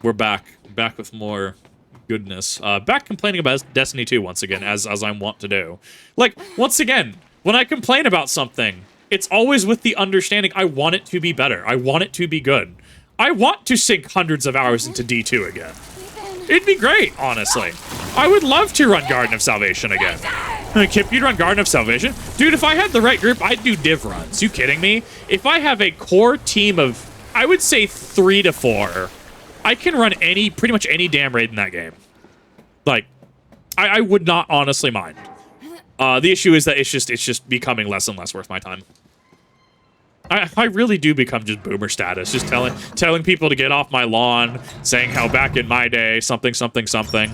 We're back with more goodness. Back complaining about Destiny 2 once again, as I'm wont to do. Like, once again, when I complain about something, it's always with the understanding I want it to be better. I want it to be good. I want to sink hundreds of hours into D2 again. It'd be great, honestly. I would love to run Garden of Salvation again. Kip, you'd run Garden of Salvation? Dude, if I had the right group, I'd do div runs. You kidding me? If I have a core team of, I would say 3 to 4, I can run pretty much any damn raid in that game. Like, I would not honestly mind. The issue is that it's just becoming less and less worth my time. I really do become just boomer status, just telling people to get off my lawn, saying how back in my day, something, something, something.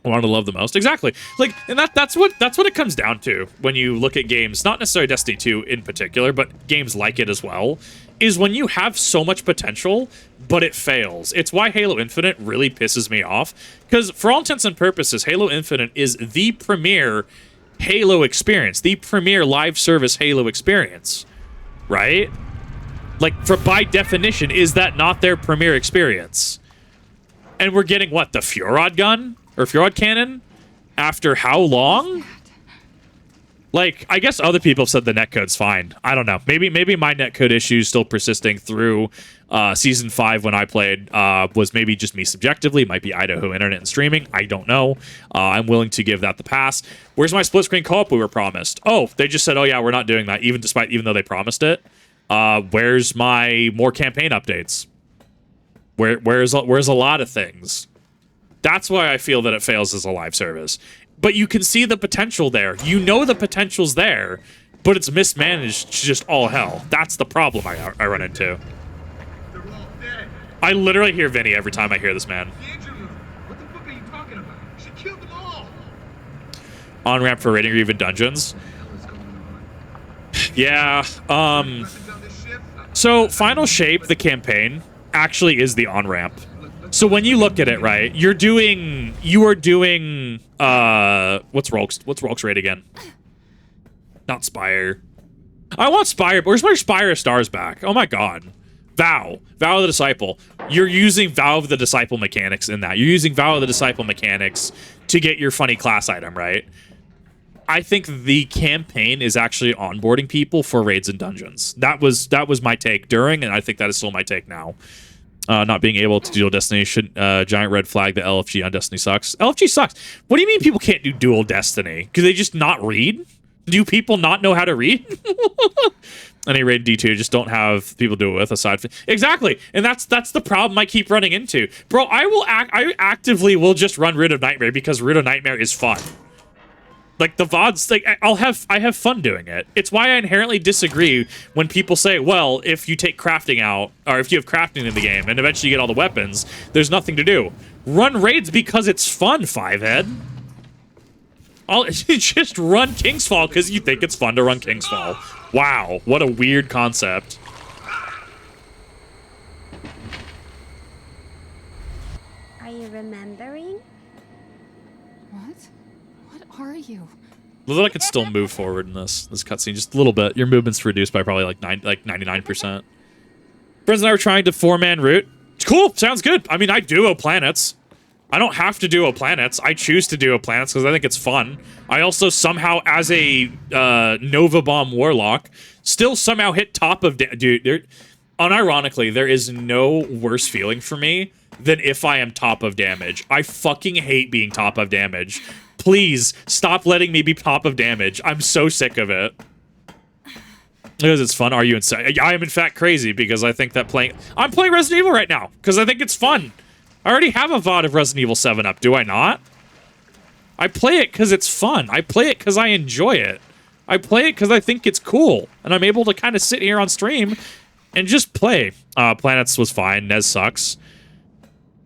I wanted to love the most. Exactly. Like, and that's what it comes down to when you look at games, not necessarily Destiny 2 in particular, but games like it as well, is when you have so much potential, but it fails. It's why Halo Infinite really pisses me off, because for all intents and purposes, Halo Infinite is the premier Halo experience, the premier live service Halo experience, right? Like, by definition, is that not their premier experience? And we're getting, what, the Fjord gun? Or Fjord cannon? After how long? Like, I guess other people have said the netcode's fine. I don't know. Maybe my netcode issues still persisting through Season 5 when I played was maybe just me subjectively. It might be Idaho internet and streaming. I don't know. I'm willing to give that the pass. Where's my split-screen co-op we were promised? Oh, they just said, oh yeah, we're not doing that, even though they promised it. Where's my more campaign updates? Where's a lot of things? That's why I feel that it fails as a live service. But you can see the potential there. You know the potential's there, but it's mismanaged to just all hell. That's the problem I run into. I literally hear Vinny every time I hear this man. What the fuck are you talking about? She killed them all. On-ramp for raiding or even dungeons. Yeah. So Final Shape, the campaign, actually is the on-ramp. So when you look at it, right, you are doing what's Rolk's raid again? Not Spire. I want Spire, but where's my Spire of Stars back? Oh my god. Vow of the Disciple. You're using Vow of the Disciple mechanics in that. You're using Vow of the Disciple mechanics to get your funny class item, right? I think the campaign is actually onboarding people for raids and dungeons. That was my take during, and I think that is still my take now. Not being able to dual Destiny should giant red flag. The LFG on Destiny sucks. LFG sucks. What do you mean people can't do dual Destiny? Because they just not read? Do people not know how to read? Any raid D2 just don't have people do it with aside from exactly, and that's the problem I keep running into, bro. I actively will just run Root of Nightmare because Root of Nightmare is fun. Like, the VODs, like, I have fun doing it. It's why I inherently disagree when people say, well, if you take crafting out, or if you have crafting in the game, and eventually you get all the weapons, there's nothing to do. Run raids because it's fun, Fivehead. Just run Kingsfall because you think it's fun to run Kingsfall. Wow, what a weird concept. Are you remembering? Are you? Looks like I could still move forward in this cutscene just a little bit. Your movement's reduced by probably like 99%. Friends and I were trying to 4-man route. It's cool. Sounds good. I mean, I duo planets. I don't have to duo planets. I choose to duo planets because I think it's fun. I also somehow, as a Nova Bomb Warlock, still somehow hit top of... Dude, unironically, there is no worse feeling for me than if I am top of damage. I fucking hate being top of damage. Please, stop letting me be top of damage. I'm so sick of it. Because it's fun. Are you insane? I am, in fact, crazy because I think that I'm playing Resident Evil right now because I think it's fun. I already have a VOD of Resident Evil 7 up, do I not? I play it because it's fun. I play it because I enjoy it. I play it because I think it's cool. And I'm able to kind of sit here on stream and just play. Planets was fine. Nez sucks.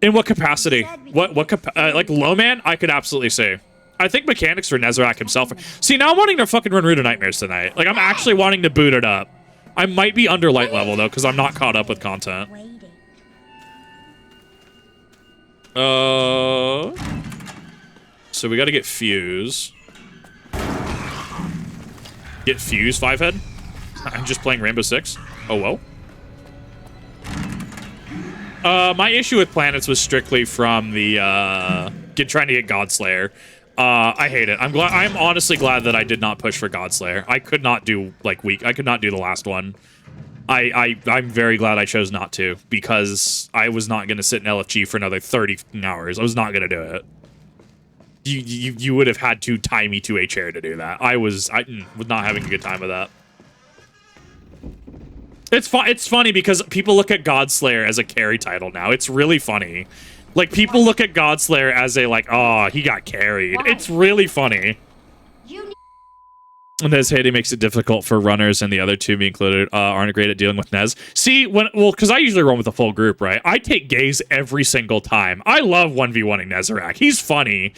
In what capacity? Like low man? I could absolutely say. I think mechanics for Nezarek himself. See, now I'm wanting to fucking run Root of Nightmares tonight. Like, I'm actually wanting to boot it up. I might be under light level, though, because I'm not caught up with content. So we gotta get Fuse. Get Fuse, Fivehead? I'm just playing Rainbow Six. Oh, well. My issue with planets was strictly from the trying to get Godslayer. I hate it. I'm honestly glad that I did not push for Godslayer. I could not do I could not do the last one. I'm very glad I chose not to, because I was not going to sit in LFG for another 30 hours. I was not going to do it. You would have had to tie me to a chair to do that. I was not having a good time with that. It's funny because people look at Godslayer as a carry title now. It's really funny. Like, people look at Godslayer as a, like, oh, he got carried. Why? It's really funny. And this hating makes it difficult for runners, and the other two, me included, aren't great at dealing with Nez. See, because I usually run with a full group, right? I take Gaze every single time. I love 1v1ing Nezarek. He's funny.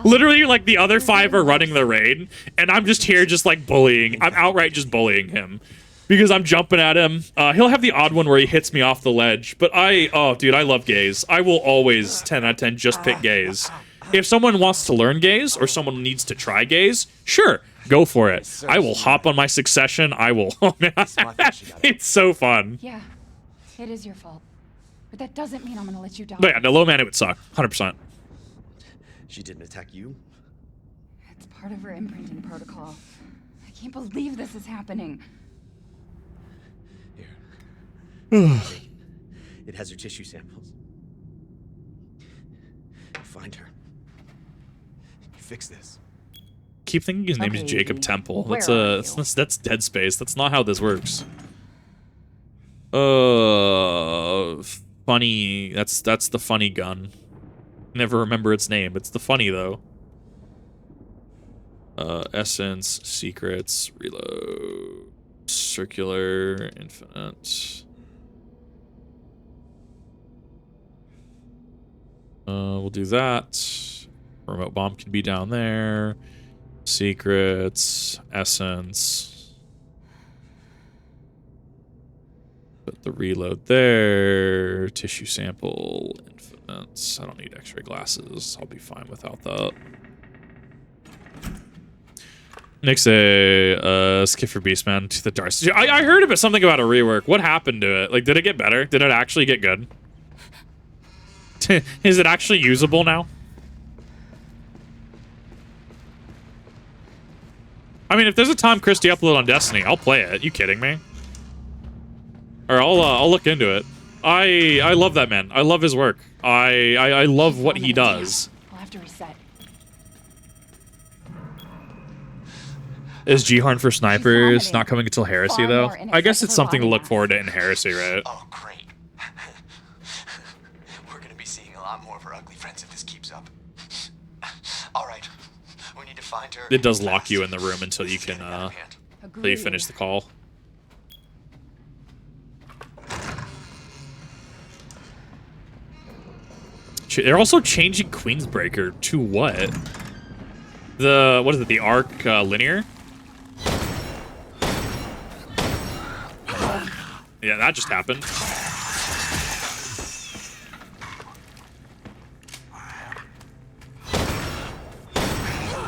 Literally, like, the other 5 are running the raid, and I'm just here just, like, bullying. I'm outright just bullying him. Because I'm jumping at him. He'll have the odd one where he hits me off the ledge. But oh, dude, I love Gaze. I will always, 10 out of 10, just pick Gaze. If someone wants to learn Gaze, or someone needs to try Gaze, sure, go for it. I will hop on my Succession. I will. Oh, man. It's so fun. Yeah, it is your fault. But that doesn't mean I'm gonna let you die. But yeah, no, low man, it would suck. 100%. She didn't attack you? It's part of her imprinting protocol. I can't believe this is happening. Here. It has her tissue samples. Find her. Fix this. Keep thinking his name is Okay, Jacob Temple. where That's are you? that's Dead Space. That's not how this works. Funny. That's the funny gun. Never remember its name. It's the funny though. Essence, secrets, reload, circular, infinite. We'll do that. Remote bomb can be down there. Secrets, essence. Put the reload there. Tissue sample, infinite. I don't need X-ray glasses. I'll be fine without that. Next, skip for Beastman to the Darcy. I heard about something about a rework. What happened to it? Like, did it get better? Did it actually get good? Is it actually usable now? I mean, if there's a Tom Christie upload on Destiny, I'll play it. You kidding me? Or I'll look into it. I love that man. I love his work. I love what he does. I'll have to reset. Is G-Horn for snipers vomiting. not coming until Heresy Far though? more in I guess excess of it's her something to body look mass. forward to in Heresy, right? Oh, great. We're gonna be seeing a lot more of her ugly friends if this keeps up. All right. We need to find her. It does lock you in the room until you can until you Agreed. finish the call. They're also changing Queensbreaker to what? What is it? The arc linear? Yeah, that just happened.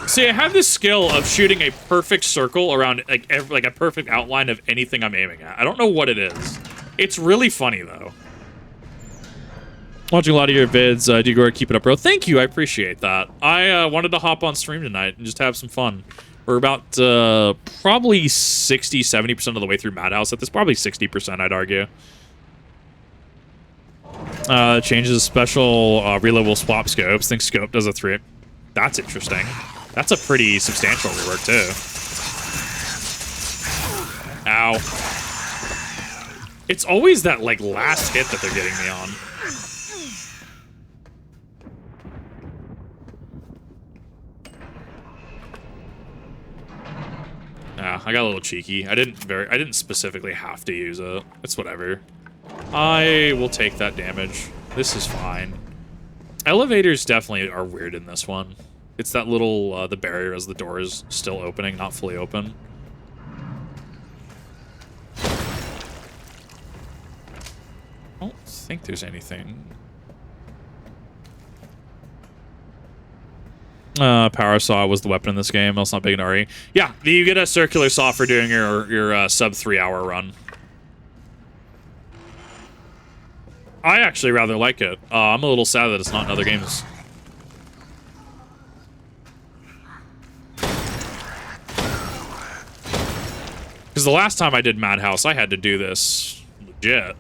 See, I have this skill of shooting a perfect circle around like a perfect outline of anything I'm aiming at. I don't know what it is. It's really funny though. Watching a lot of your vids, Digor, keep it up, bro. Thank you, I appreciate that. I wanted to hop on stream tonight and just have some fun. We're about probably 60-70% of the way through Madhouse at this. Probably 60%, I'd argue. Changes special reload will swap scopes. Think scope does a 3. That's interesting. That's a pretty substantial rework too. Ow. It's always that like last hit that they're getting me on. Yeah, I got a little cheeky. I didn't specifically have to use it. It's whatever. I will take that damage. This is fine. Elevators definitely are weird in this one. It's that little the barrier as the door is still opening, not fully open. I don't think there's anything. Power saw was the weapon in this game. Else not big an RE. Yeah, you get a circular saw for doing your sub 3 hour run. I actually rather like it. I'm a little sad that it's not in other games. Because the last time I did Madhouse, I had to do this legit.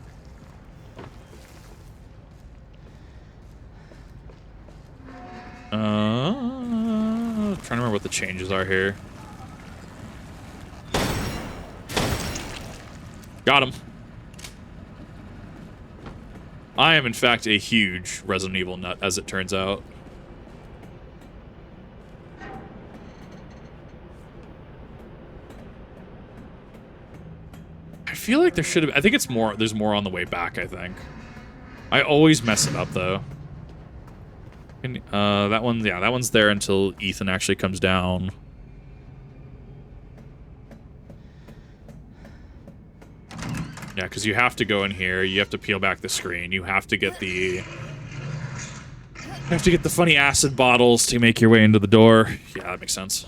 Trying to remember what the changes are here. Got him. I am, in fact, a huge Resident Evil nut, as it turns out. I feel like there should have... I think it's more... There's more on the way back, I think. I always mess it up, though. That one... Yeah, that one's there until Ethan actually comes down. Yeah, because you have to go in here. You have to peel back the screen. You have to get the... You have to get the funny acid bottles to make your way into the door. Yeah, that makes sense.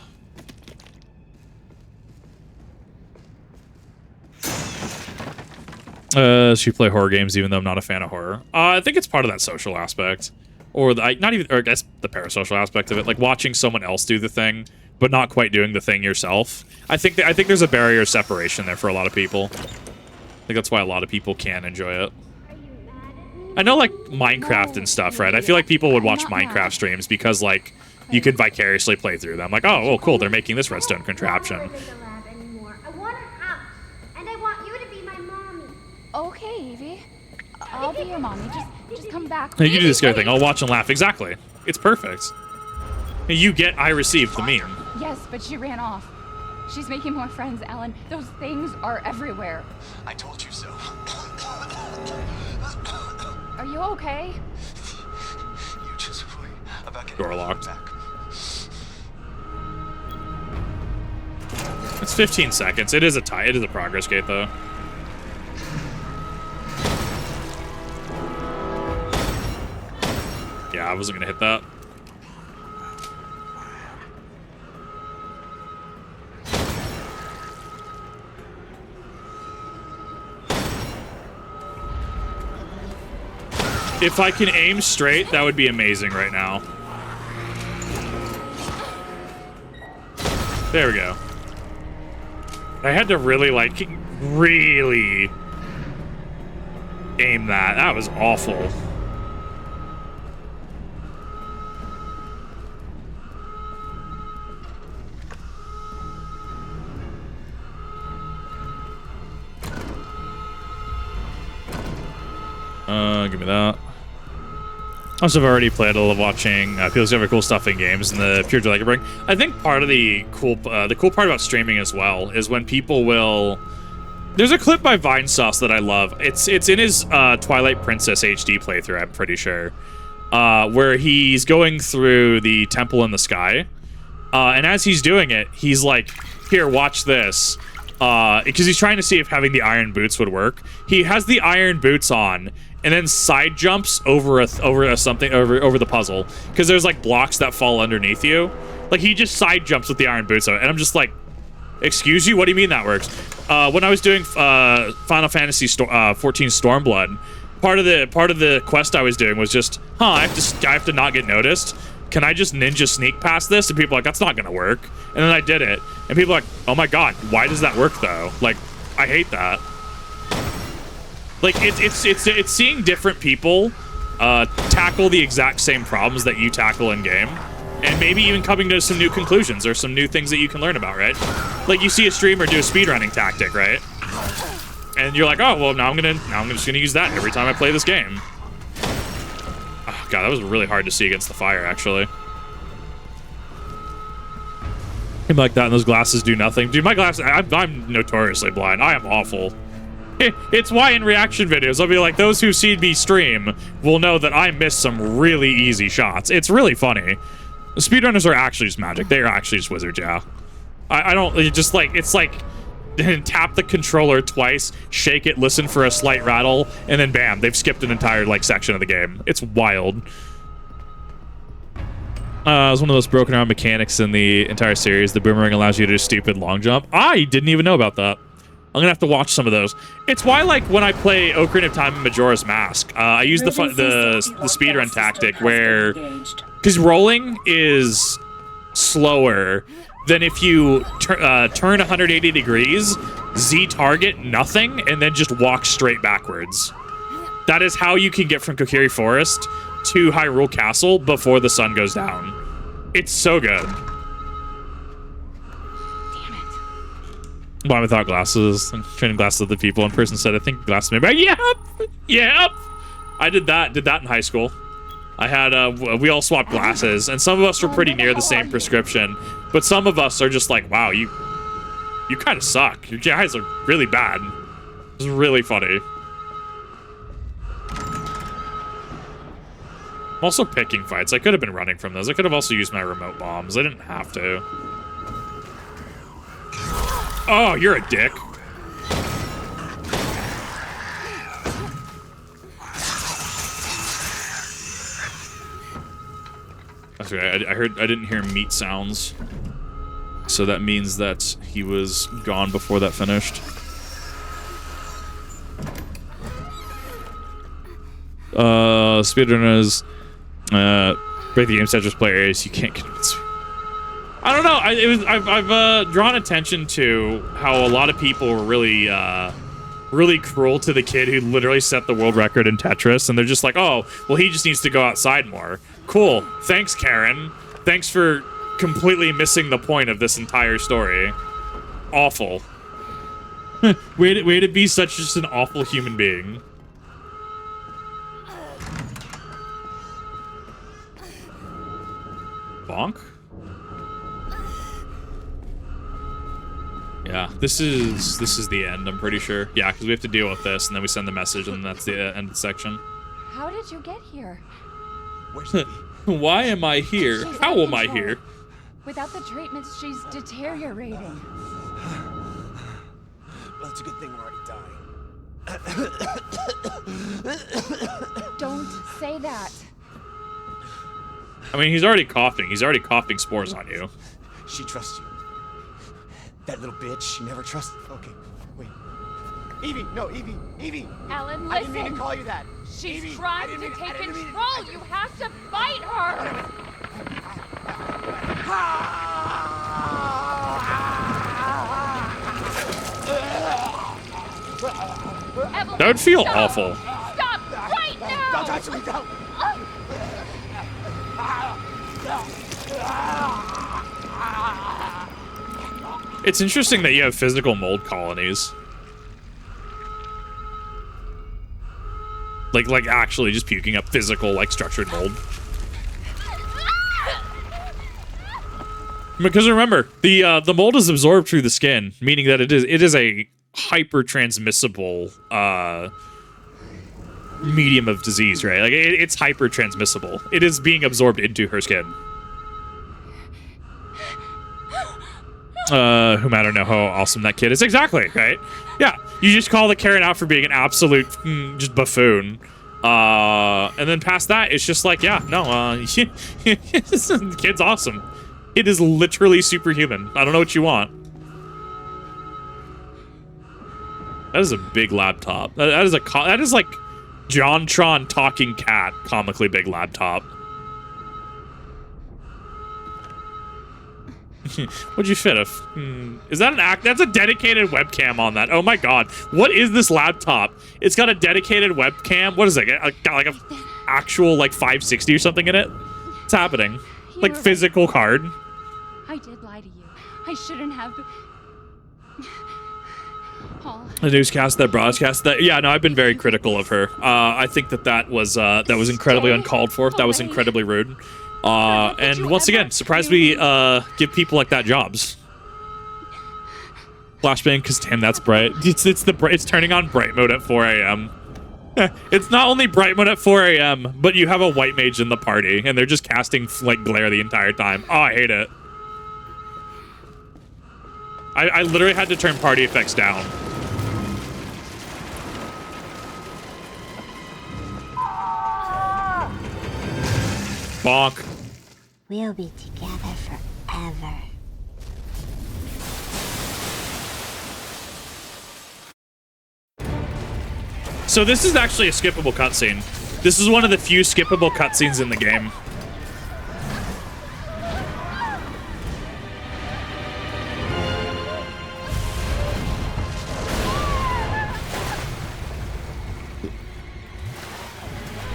Should you play horror games even though I'm not a fan of horror? I think it's part of that social aspect. Or the, not even, or I guess the parasocial aspect of it. Like watching someone else do the thing, but not quite doing the thing yourself. I think there's a barrier of separation there for a lot of people. I think that's why a lot of people can enjoy it. I know, like, Minecraft and stuff, right? I feel like people would watch Minecraft streams because, like, you could vicariously play through them. Like, oh, cool, they're making this redstone contraption. I want a house, and I want you to be my mommy. Okay, Evie. I'll be your mommy. Just come back. You do this kind of thing. I'll watch and laugh. Exactly. It's perfect. You get, I received the meme. Yes, but she ran off. She's making more friends, Alan. Those things are everywhere. I told you so. Are you okay? You just worry about getting Door locked. back. It's 15 seconds. It is a tie. It is a progress gate, though. Yeah, I wasn't gonna hit that. If I can aim straight, that would be amazing right now. There we go. I had to really, like, really aim that. That was awful. Give me that. Also, I've already played. I love watching people discover cool stuff in games and the pure delight you bring. I think part of the cool part about streaming as well is when people will. There's a clip by Vinesauce that I love. It's in his Twilight Princess HD playthrough. I'm pretty sure, where he's going through the temple in the sky, and as he's doing it, he's like, "Here, watch this," because he's trying to see if having the iron boots would work. He has the iron boots on. And then side jumps over the puzzle because there's like blocks that fall underneath you. Like he just side jumps with the iron boots on, and I'm just like, excuse you, what do you mean that works? When I was doing Final Fantasy 14 Stormblood, part of the quest I was doing was just, I have to not get noticed. Can I just ninja sneak past this? And people are like, that's not gonna work. And then I did it, and people are like, oh my god, why does that work though? Like, I hate that. Like, it's seeing different people tackle the exact same problems that you tackle in-game, and maybe even coming to some new conclusions or some new things that you can learn about, right? Like, you see a streamer do a speedrunning tactic, right? And you're like, oh, well, now I'm just gonna use that every time I play this game. Oh, God, that was really hard to see against the fire, actually. I'm like that, and those glasses do nothing. Dude, my glasses, I'm notoriously blind. I am awful. It's why in reaction videos, I'll be like, those who see me stream will know that I miss some really easy shots. It's really funny. The speedrunners are actually just magic. They are actually just wizards, yeah. I don't, it's like, tap the controller twice, shake it, listen for a slight rattle, and then bam, they've skipped an entire, like, section of the game. It's wild. It's one of those broken arm mechanics in the entire series. The boomerang allows you to do stupid long jump. I didn't even know about that. I'm gonna have to watch some of those. It's why, like, when I play Ocarina of Time and Majora's Mask, I use the speedrun tactic where, because rolling is slower than if you turn 180 degrees, Z target nothing, and then just walk straight backwards. That is how you can get from Kokiri Forest to Hyrule Castle before the sun goes down. It's so good. Why without glasses? I'm training glasses of the people. One person said, I think glasses made by. Yep! Yep! I did that in high school. I had, we all swapped glasses, and some of us were pretty near the same prescription, but some of us are just like, wow, you kind of suck. Your eyes are really bad. It's really funny. I'm also picking fights. I could have been running from those. I could have also used my remote bombs. I didn't have to. Oh, you're a dick. That's right. I didn't hear meat sounds. So that means that he was gone before that finished. Speedrunners, break the game set, just play areas you can't convince me. I don't know. I've drawn attention to how a lot of people were really cruel to the kid who literally set the world record in Tetris, and they're just like, oh, well, he just needs to go outside more. Cool. Thanks, Karen. Thanks for completely missing the point of this entire story. Awful. way to be such just an awful human being. Bonk? Yeah, this is the end, I'm pretty sure. Yeah, because we have to deal with this, and then we send the message, and that's the end of the section. How did you get here? Why am I here? She's How out of am I control. here? Without the treatments, she's deteriorating. Well, it's a good thing we're already dying. Don't say that. I mean, he's already coughing. He's already coughing spores on you. She trusts you. That little bitch, she never trusted. Okay, wait. Evie, no, Evie. Ellen, I didn't mean to listen. call you that. She's Evie, I trying didn't to mean- take I didn't mean- control. You have to fight her. Evelyn, That would feel stop. awful. Stop right now. Don't touch me, don't. It's interesting that you have physical mold colonies. Like actually just puking up physical, like, structured mold. Because remember, the mold is absorbed through the skin, meaning that it is a hyper transmissible medium of disease, right? Like it's hyper transmissible. It is being absorbed into her skin. Whom I don't know how awesome that kid is. Exactly, right? Yeah, you just call the Karen out for being an absolute just buffoon. And then past that, it's just like, yeah, no, the kid's awesome. It is literally superhuman. I don't know what you want. That is a big laptop. That is like JonTron talking cat, comically big laptop. What'd you fit? Is that an act? That's a dedicated webcam on that. Oh my god. What is this laptop? It's got a dedicated webcam. What is it? Got like a actual like 560 or something in it? What's happening? Like You're physical card? I did lie to you. I shouldn't have. Paul. The newscast that broadcast that. Yeah, no, I've been very critical of her. I think that was incredibly uncalled for. That was incredibly rude. And once again, surprised we give people like that jobs. Flashbang, because damn, that's bright. It's turning on bright mode at 4 a.m. It's not only bright mode at 4 a.m., but you have a white mage in the party, and they're just casting like glare the entire time. Oh, I hate it. I literally had to turn party effects down. Bonk. We'll be together forever. So this is actually a skippable cutscene. This is one of the few skippable cutscenes in the game.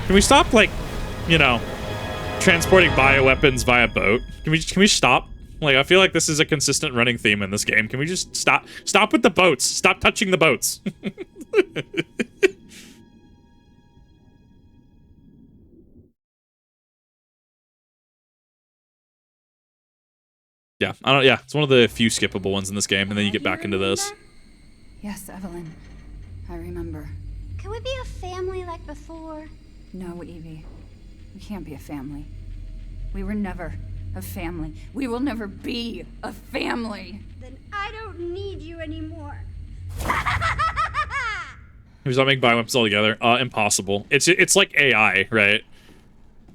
Can we stop, like, you know, transporting bioweapons via boat? Can we stop? Like, I feel like this is a consistent running theme in this game. Can we just stop? Stop with the boats. Stop touching the boats. Yeah, yeah, it's one of the few skippable ones in this game, and then you get back into this. Yes, Evelyn. I remember. Can we be a family like before? No, Evie. We can't be a family. We were never a family. We will never be a family. Then I don't need you anymore. Who's not making bioweapons altogether? Impossible. It's like AI, right?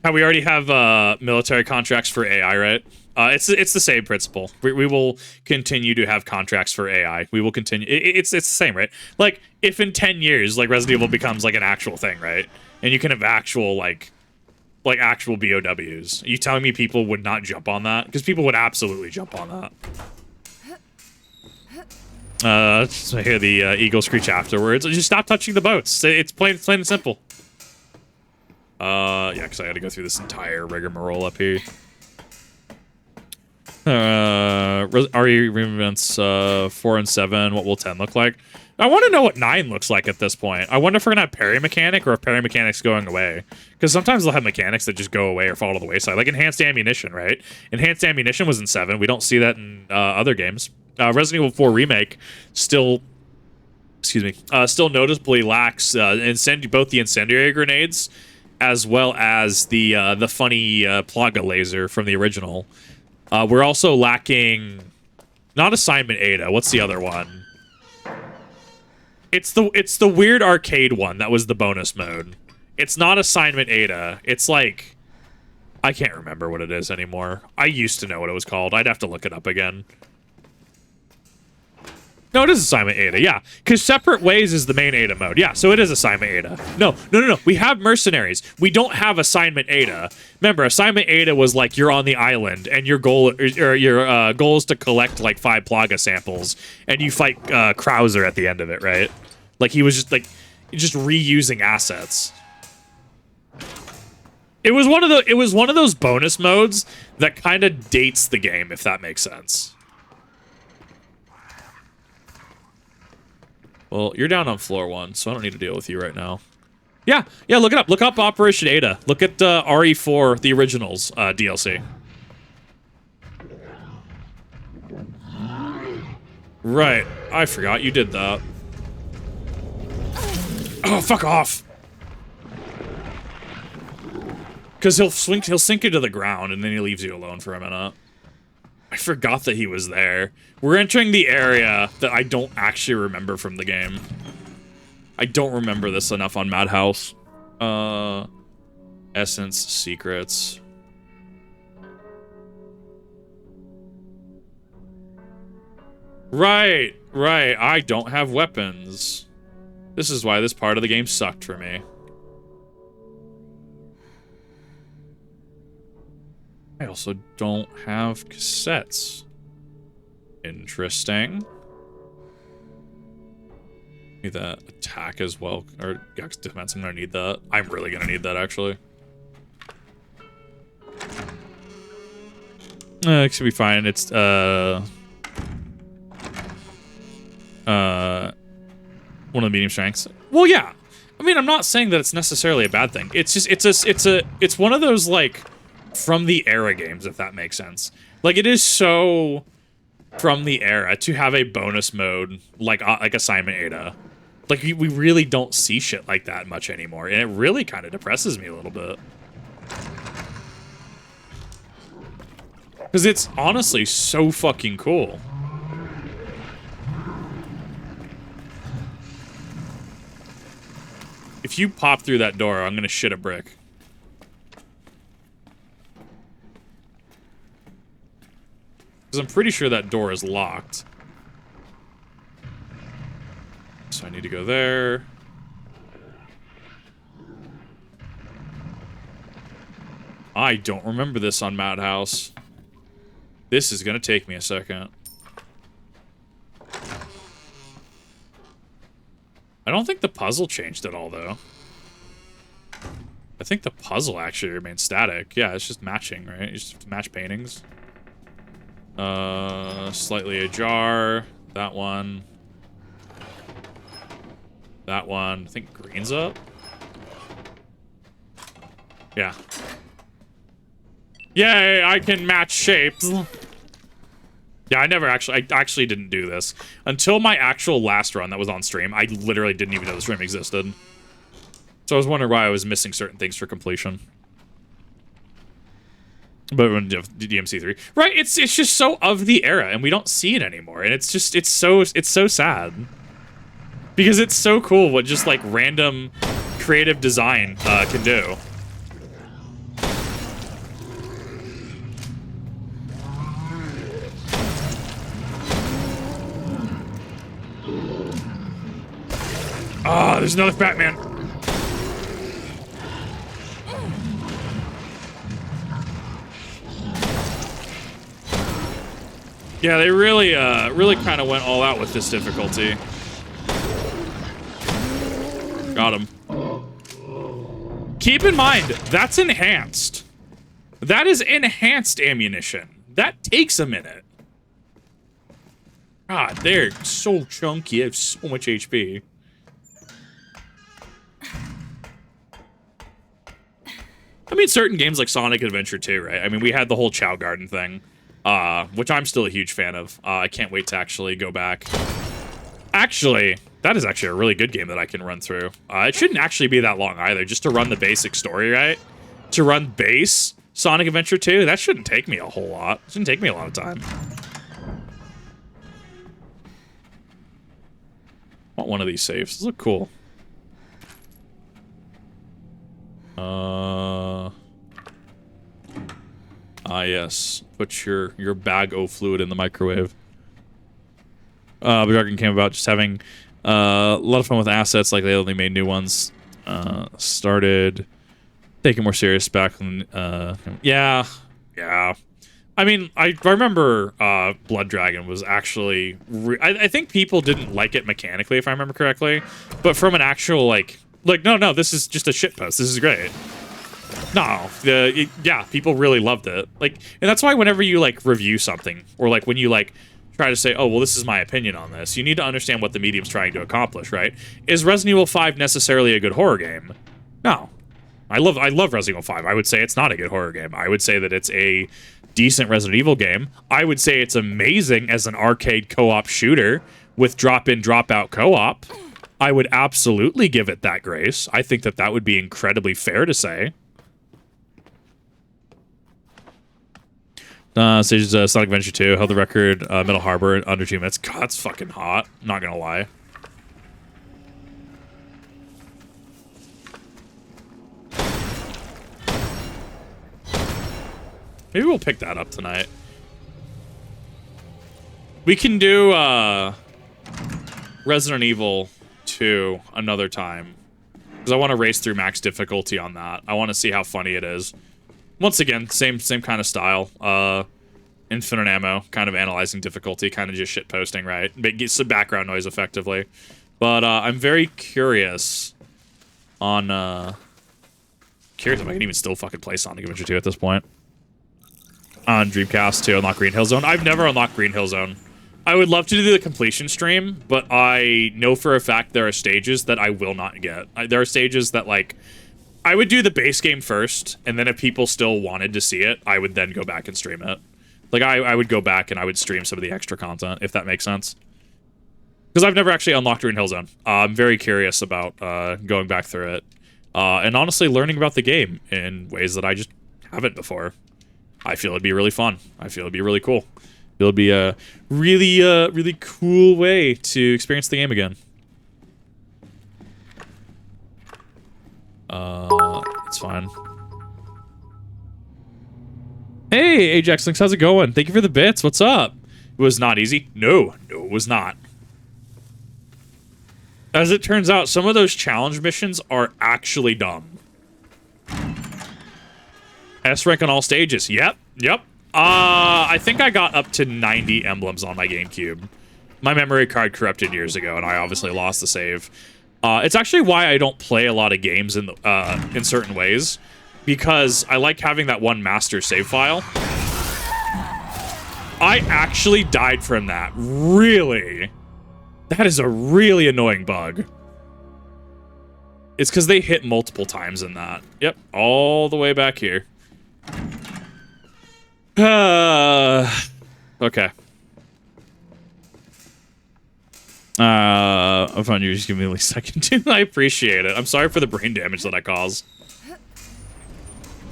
How we already have military contracts for AI, right? It's the same principle. We will continue to have contracts for AI. We will continue. It's the same, right? Like, if in 10 years, like, Resident Evil becomes like an actual thing, right? And you can have actual like actual BOWs. Are you telling me people would not jump on that? Because people would absolutely jump on that. So I hear the eagle screech afterwards. Just stop touching the boats. It's plain and simple. Yeah, because I had to go through this entire rigmarole up here. RE remembrance 4 and 7. What will 10 look like? I want to know what 9 looks like at this point. I wonder if we're gonna have parry mechanic or if parry mechanic's going away. Because sometimes they'll have mechanics that just go away or fall to the wayside, like enhanced ammunition, right? Enhanced ammunition was in 7. We don't see that in other games. Resident Evil 4 remake still, still noticeably lacks both the incendiary grenades as well as the funny Plaga laser from the original. We're also lacking not Assignment Ada. What's the other one? It's the weird arcade one that was the bonus mode. It's not Assignment Ada. It's like, I can't remember what it is anymore. I used to know what it was called. I'd have to look it up again. No, it is Assignment Ada, yeah. Because Separate Ways is the main Ada mode. Yeah, so it is Assignment Ada. No. We have Mercenaries. We don't have Assignment Ada. Remember, Assignment Ada was like you're on the island, and your goal is to collect like 5 Plaga samples, and you fight Krauser at the end of it, right? Like he was just reusing assets. It was one of those bonus modes that kind of dates the game, if that makes sense. Well, you're down on floor 1, so I don't need to deal with you right now. Yeah, look it up. Look up Operation Ada. Look at RE4, the originals DLC. Right, I forgot you did that. Oh, fuck off! Because he'll sink into the ground, and then he leaves you alone for a minute. I forgot that he was there. We're entering the area that I don't actually remember from the game. I don't remember this enough on Madhouse. Essence, secrets. Right. I don't have weapons. This is why this part of the game sucked for me. I also don't have cassettes. Interesting. Need that attack as well, or defense. I'm gonna need that. I'm really gonna need that, actually. It should be fine. It's one of the medium strengths. Well, yeah. I mean, I'm not saying that it's necessarily a bad thing. It's just it's one of those like from the era games, if that makes sense. Like, it is so from the era to have a bonus mode like Assignment Ada. Like, we really don't see shit like that much anymore, and it really kind of depresses me a little bit. Because it's honestly so fucking cool. If you pop through that door, I'm gonna shit a brick. Because I'm pretty sure that door is locked. So I need to go there. I don't remember this on Madhouse. This is gonna take me a second. I don't think the puzzle changed at all, though. I think the puzzle actually remains static. Yeah, it's just matching, right? You just have to match paintings. Slightly ajar. That one. That one. I think green's up. Yeah. Yay, I can match shapes. Yeah, I actually didn't do this. Until my actual last run that was on stream, I literally didn't even know this room existed. So I was wondering why I was missing certain things for completion. But when DMC3, right? It's just so of the era, and we don't see it anymore, and it's so sad because it's so cool what just like random creative design can do. Ah, there's another Batman. Yeah, they really kind of went all out with this difficulty. Got him. Keep in mind, that's enhanced. That is enhanced ammunition. That takes a minute. God, they're so chunky. They have so much HP. I mean, certain games like Sonic Adventure 2, right? I mean, we had the whole Chow Garden thing, which I'm still a huge fan of. I can't wait to actually go back. Actually, that is actually a really good game that I can run through. It shouldn't actually be that long either, just to run the basic story, right? To run base Sonic Adventure 2, that shouldn't take me a whole lot. It shouldn't take me a lot of time. I want one of these safes. These look cool. Yes. Put your bag of fluid in the microwave. Dragon came about just having a lot of fun with assets, like they only made new ones. Started taking more serious back when, yeah. I mean, I remember Blood Dragon was actually... I think people didn't like it mechanically, if I remember correctly. But from an actual, like no, this is just a shitpost. This is great. No, yeah, people really loved it. Like, and that's why whenever you, like, review something, or, like, when you, like, try to say, oh, well, this is my opinion on this, you need to understand what the medium's trying to accomplish, right? Is Resident Evil 5 necessarily a good horror game? No. I love Resident Evil 5. I would say it's not a good horror game. I would say that it's a decent Resident Evil game. I would say it's amazing as an arcade co-op shooter with drop-in, drop-out co-op. I would absolutely give it that grace. I think that would be incredibly fair to say. Stages Sonic Adventure 2 held the record, Middle Harbor in under 2 minutes. God, that's fucking hot. Not gonna lie. Maybe we'll pick that up tonight. We can do Resident Evil 2 another time, because I want to race through max difficulty on that. I want to see how funny it is. Once again, same kind of style. Infinite ammo, kind of analyzing difficulty, kind of just shit posting, right? Get some background noise effectively. But I'm very curious on curious if I can even still fucking play Sonic Adventure 2 at this point. On Dreamcast to unlock Green Hill Zone. I've never unlocked Green Hill Zone. I would love to do the completion stream, but I know for a fact there are stages that I will not get. There are stages that, like, I would do the base game first, and then if people still wanted to see it, I would then go back and stream it. Like, I would go back and I would stream some of the extra content, if that makes sense. Because I've never actually unlocked Green Hill Zone. I'm very curious about going back through it. And honestly, learning about the game in ways that I just haven't before. I feel it'd be really fun. I feel it'd be really cool. It'll be a really, really cool way to experience the game again. It's fine. Hey, Ajax Links, how's it going? Thank you for the bits. What's up? It was not easy. No, it was not. As it turns out, some of those challenge missions are actually dumb. S rank on all stages. Yep. I think I got up to 90 emblems on my GameCube. My memory card corrupted years ago, and I obviously lost the save. It's actually why I don't play a lot of games in certain ways, because I like having that one master save file. I actually died from that. Really? That is a really annoying bug. It's because they hit multiple times in that. Yep, all the way back here. Okay. I'm fine. You just give me at least a second too. I appreciate it. I'm sorry for the brain damage that I caused.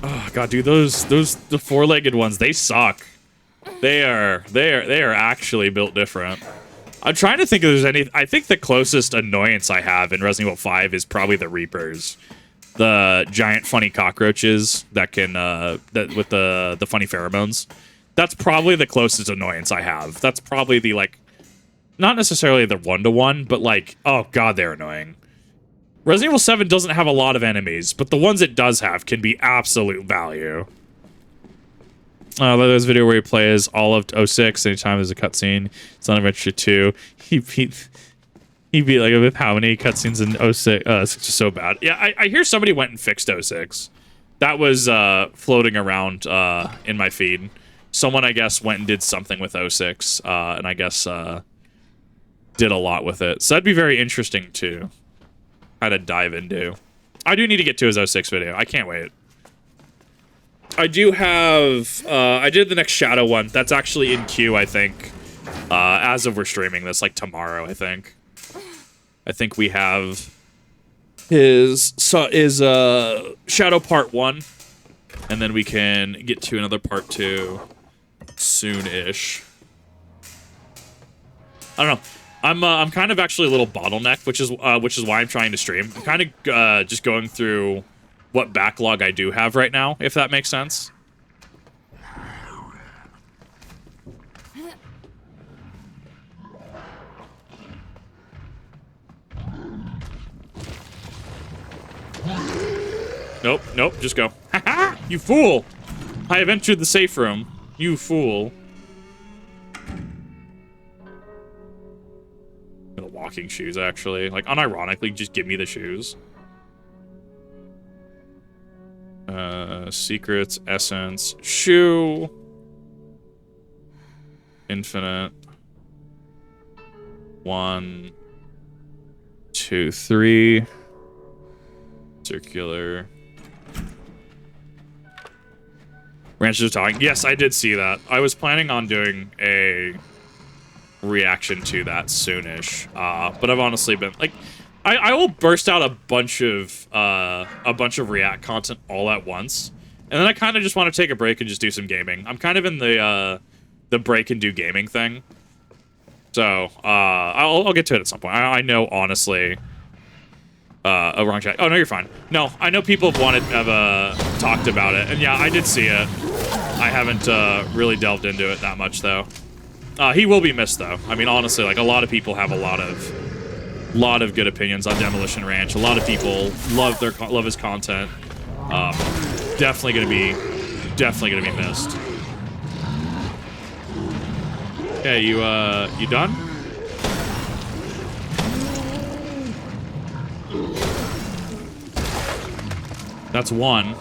Oh god, dude, the four-legged ones, they suck. They are actually built different. I'm trying to think if there's any. I think the closest annoyance I have in Resident Evil 5 is probably the Reapers, the giant funny cockroaches that can with the funny pheromones. That's probably the closest annoyance I have. That's probably the like, not necessarily the one-to-one, but like, oh god, they're annoying. Resident Evil 7 doesn't have a lot of enemies, but the ones it does have can be absolute value. There's a video where he plays all of 06 anytime there's a cutscene. It's on Adventure 2. He'd be like, with how many cutscenes in 06? It's just so bad. Yeah, I hear somebody went and fixed 06. That was floating around in my feed. Someone, I guess, went and did something with 06, and I guess did a lot with it. So that'd be very interesting to kind of dive into. I do need to get to his 06 video. I can't wait. I do have, I did the next Shadow one. That's actually in queue, I think. As of we're streaming this, like tomorrow, I think. I think we have his Shadow Part 1. And then we can get to another Part 2 soon-ish. I don't know. I'm kind of actually a little bottlenecked, which is why I'm trying to stream. I'm kind of just going through what backlog I do have right now, if that makes sense. Nope, just go. Haha, you fool! I have entered the safe room. You fool. The walking shoes, actually. Like, unironically, just give me the shoes. Secrets, essence, shoe. Infinite. 1, 2, 3. Circular. Ranches are talking. Yes, I did see that. I was planning on doing a reaction to that soonish. But I've honestly been like, I will burst out a bunch of React content all at once, and then I kind of just want to take a break and just do some gaming. I'm kind of in the break and do gaming thing. So I'll get to it at some point. I know honestly. Oh, wrong chat. Oh, no, you're fine. No, I know people have talked about it, and yeah, I did see it. I haven't really delved into it that much though. He will be missed though. I mean, honestly, like a lot of people have a lot of good opinions on Demolition Ranch. A lot of people love his content. Definitely gonna be missed. Okay, you done? That's 1.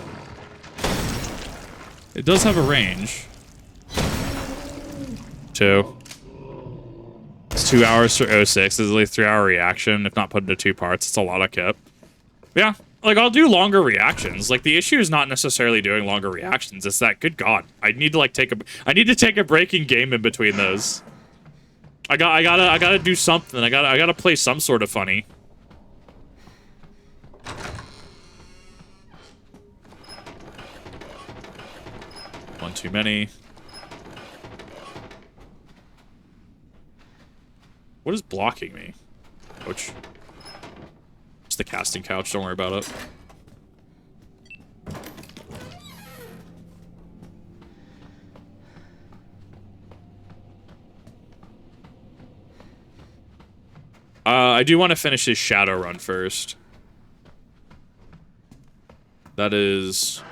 It does have a range. 2. It's 2 hours for 06. There's at least 3-hour reaction, if not put into 2 parts. It's a lot of kip. Yeah, like I'll do longer reactions. Like the issue is not necessarily doing longer reactions. It's that, good God, I need to like take a break in game in between those. I gotta do something. I gotta play some sort of funny. One too many. What is blocking me? Ouch. It's the casting couch, don't worry about it. I do want to finish his Shadow run first. That is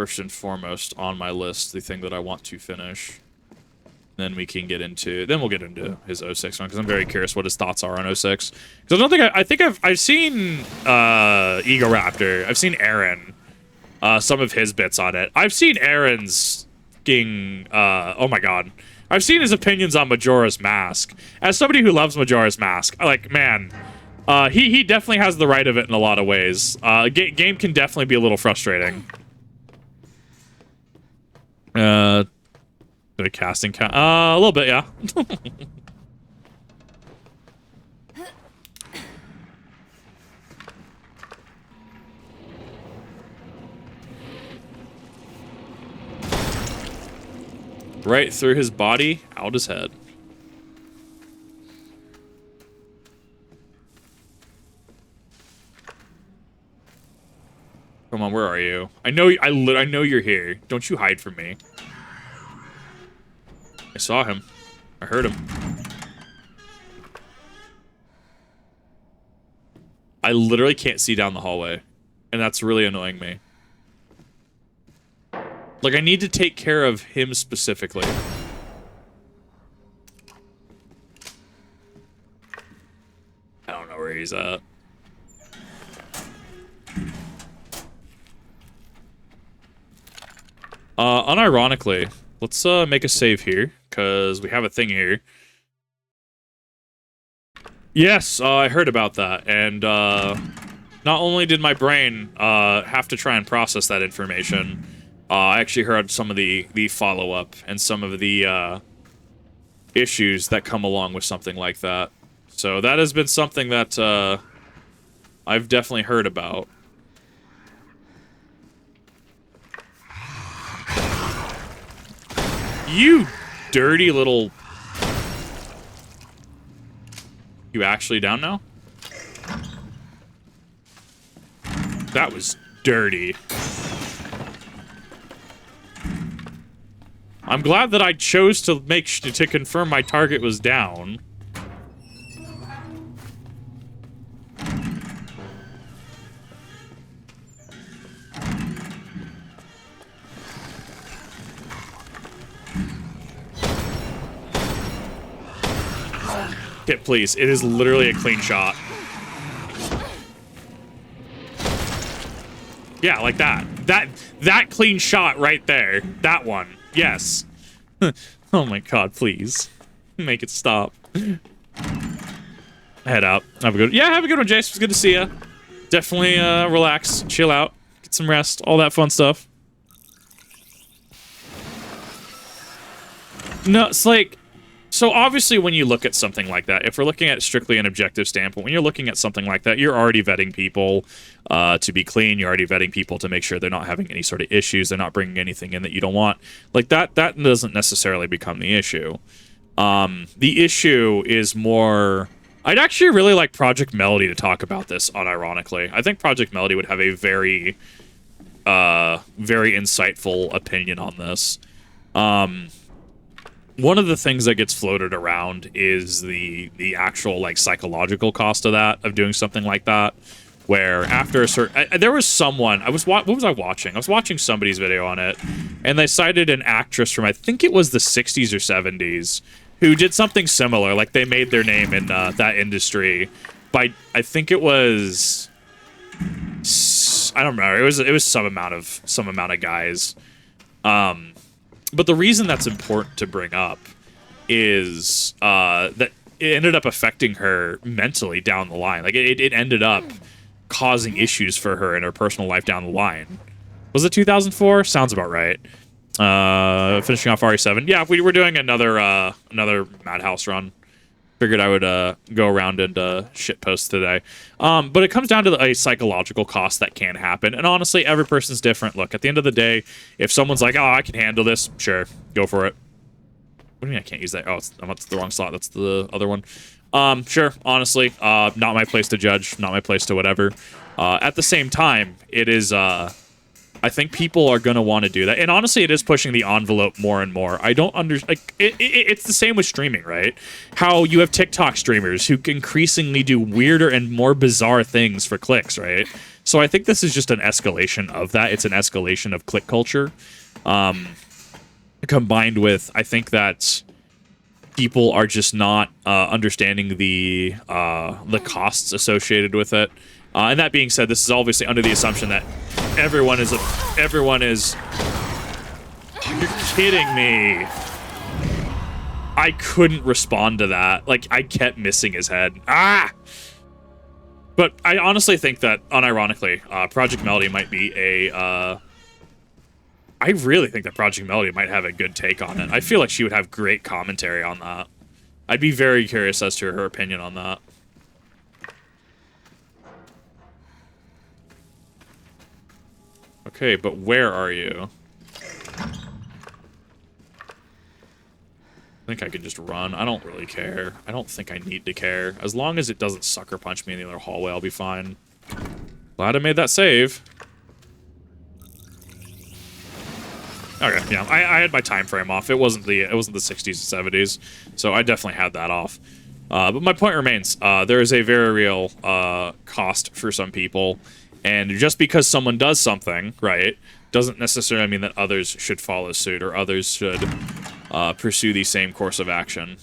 first and foremost on my list, the thing that I want to finish. Then we can get into, then we'll get into his 06 one, because I'm very curious what his thoughts are on 06. Because I don't think, I think I've seen Ego Raptor, I've seen Aaron, some of his bits on it. I've seen Aaron's fucking, oh my god. I've seen his opinions on Majora's Mask. As somebody who loves Majora's Mask, like, man, he definitely has the right of it in a lot of ways. Game can definitely be a little frustrating. The casting count, a little bit, yeah. Right through his body, out his head. Come on, where are you? I know you're here. Don't you hide from me. I saw him. I heard him. I literally can't see down the hallway, and that's really annoying me. Like, I need to take care of him specifically. I don't know where he's at. Unironically, let's make a save here, because we have a thing here. Yes, I heard about that, and not only did my brain have to try and process that information, I actually heard some of the follow-up and some of the issues that come along with something like that. So that has been something that I've definitely heard about. You dirty little... You actually down now? That was dirty. I'm glad that I chose to to confirm my target was down. Hit, please. It is literally a clean shot. Yeah, like that. That clean shot right there. That one. Yes. Oh my god, please. Make it stop. Head out. Have a good... Yeah, have a good one, Jace. It was good to see you. Definitely relax, chill out, get some rest, all that fun stuff. No, it's like... So obviously when you look at something like that, if we're looking at strictly an objective standpoint, when you're looking at something like that, you're already vetting people to be clean. You're already vetting people to make sure they're not having any sort of issues. They're not bringing anything in that you don't want. Like that doesn't necessarily become the issue. The issue is more... I'd actually really like Project Melody to talk about this, unironically. I think Project Melody would have a very, very insightful opinion on this. One of the things that gets floated around is the actual like psychological cost of that, of doing something like that, where after a certain... there was someone... what was I watching? I was watching somebody's video on it, and they cited an actress from, I think it was the 60s or 70s, who did something similar. Like, they made their name in that industry by... I think it was... I don't remember. It was some amount of guys. But the reason that's important to bring up is that it ended up affecting her mentally down the line. Like, it ended up causing issues for her in her personal life down the line. Was it 2004? Sounds about right. Finishing off RE7. Yeah, we were doing another Madhouse run. Figured I would go around and shitpost today. But it comes down to a psychological cost that can happen. And honestly, every person's different. Look, at the end of the day, if someone's like, oh, I can handle this, sure, go for it. What do you mean I can't use that? Oh, that's the wrong slot. That's the other one. Sure, honestly, not my place to judge, not my place to whatever. At the same time, it is I think people are going to want to do that. And honestly, it is pushing the envelope more and more. I don't like it's the same with streaming, right? How you have TikTok streamers who increasingly do weirder and more bizarre things for clicks, right? So I think this is just an escalation of that. It's an escalation of click culture. Combined with, I think that people are just not understanding the costs associated with it. And that being said, this is obviously under the assumption that everyone is. You're kidding me. I couldn't respond to that. Like, I kept missing his head. Ah! But I honestly think that, unironically, Project Melody might be a... I really think that Project Melody might have a good take on it. I feel like she would have great commentary on that. I'd be very curious as to her opinion on that. Okay, but where are you? I think I could just run. I don't really care. I don't think I need to care. As long as it doesn't sucker punch me in the other hallway, I'll be fine. Glad I made that save. Okay, yeah, I had my time frame off. It wasn't the 60s and 70s, so I definitely had that off. But my point remains, there is a very real cost for some people, and just because someone does something, right, doesn't necessarily mean that others should follow suit or others should pursue the same course of action,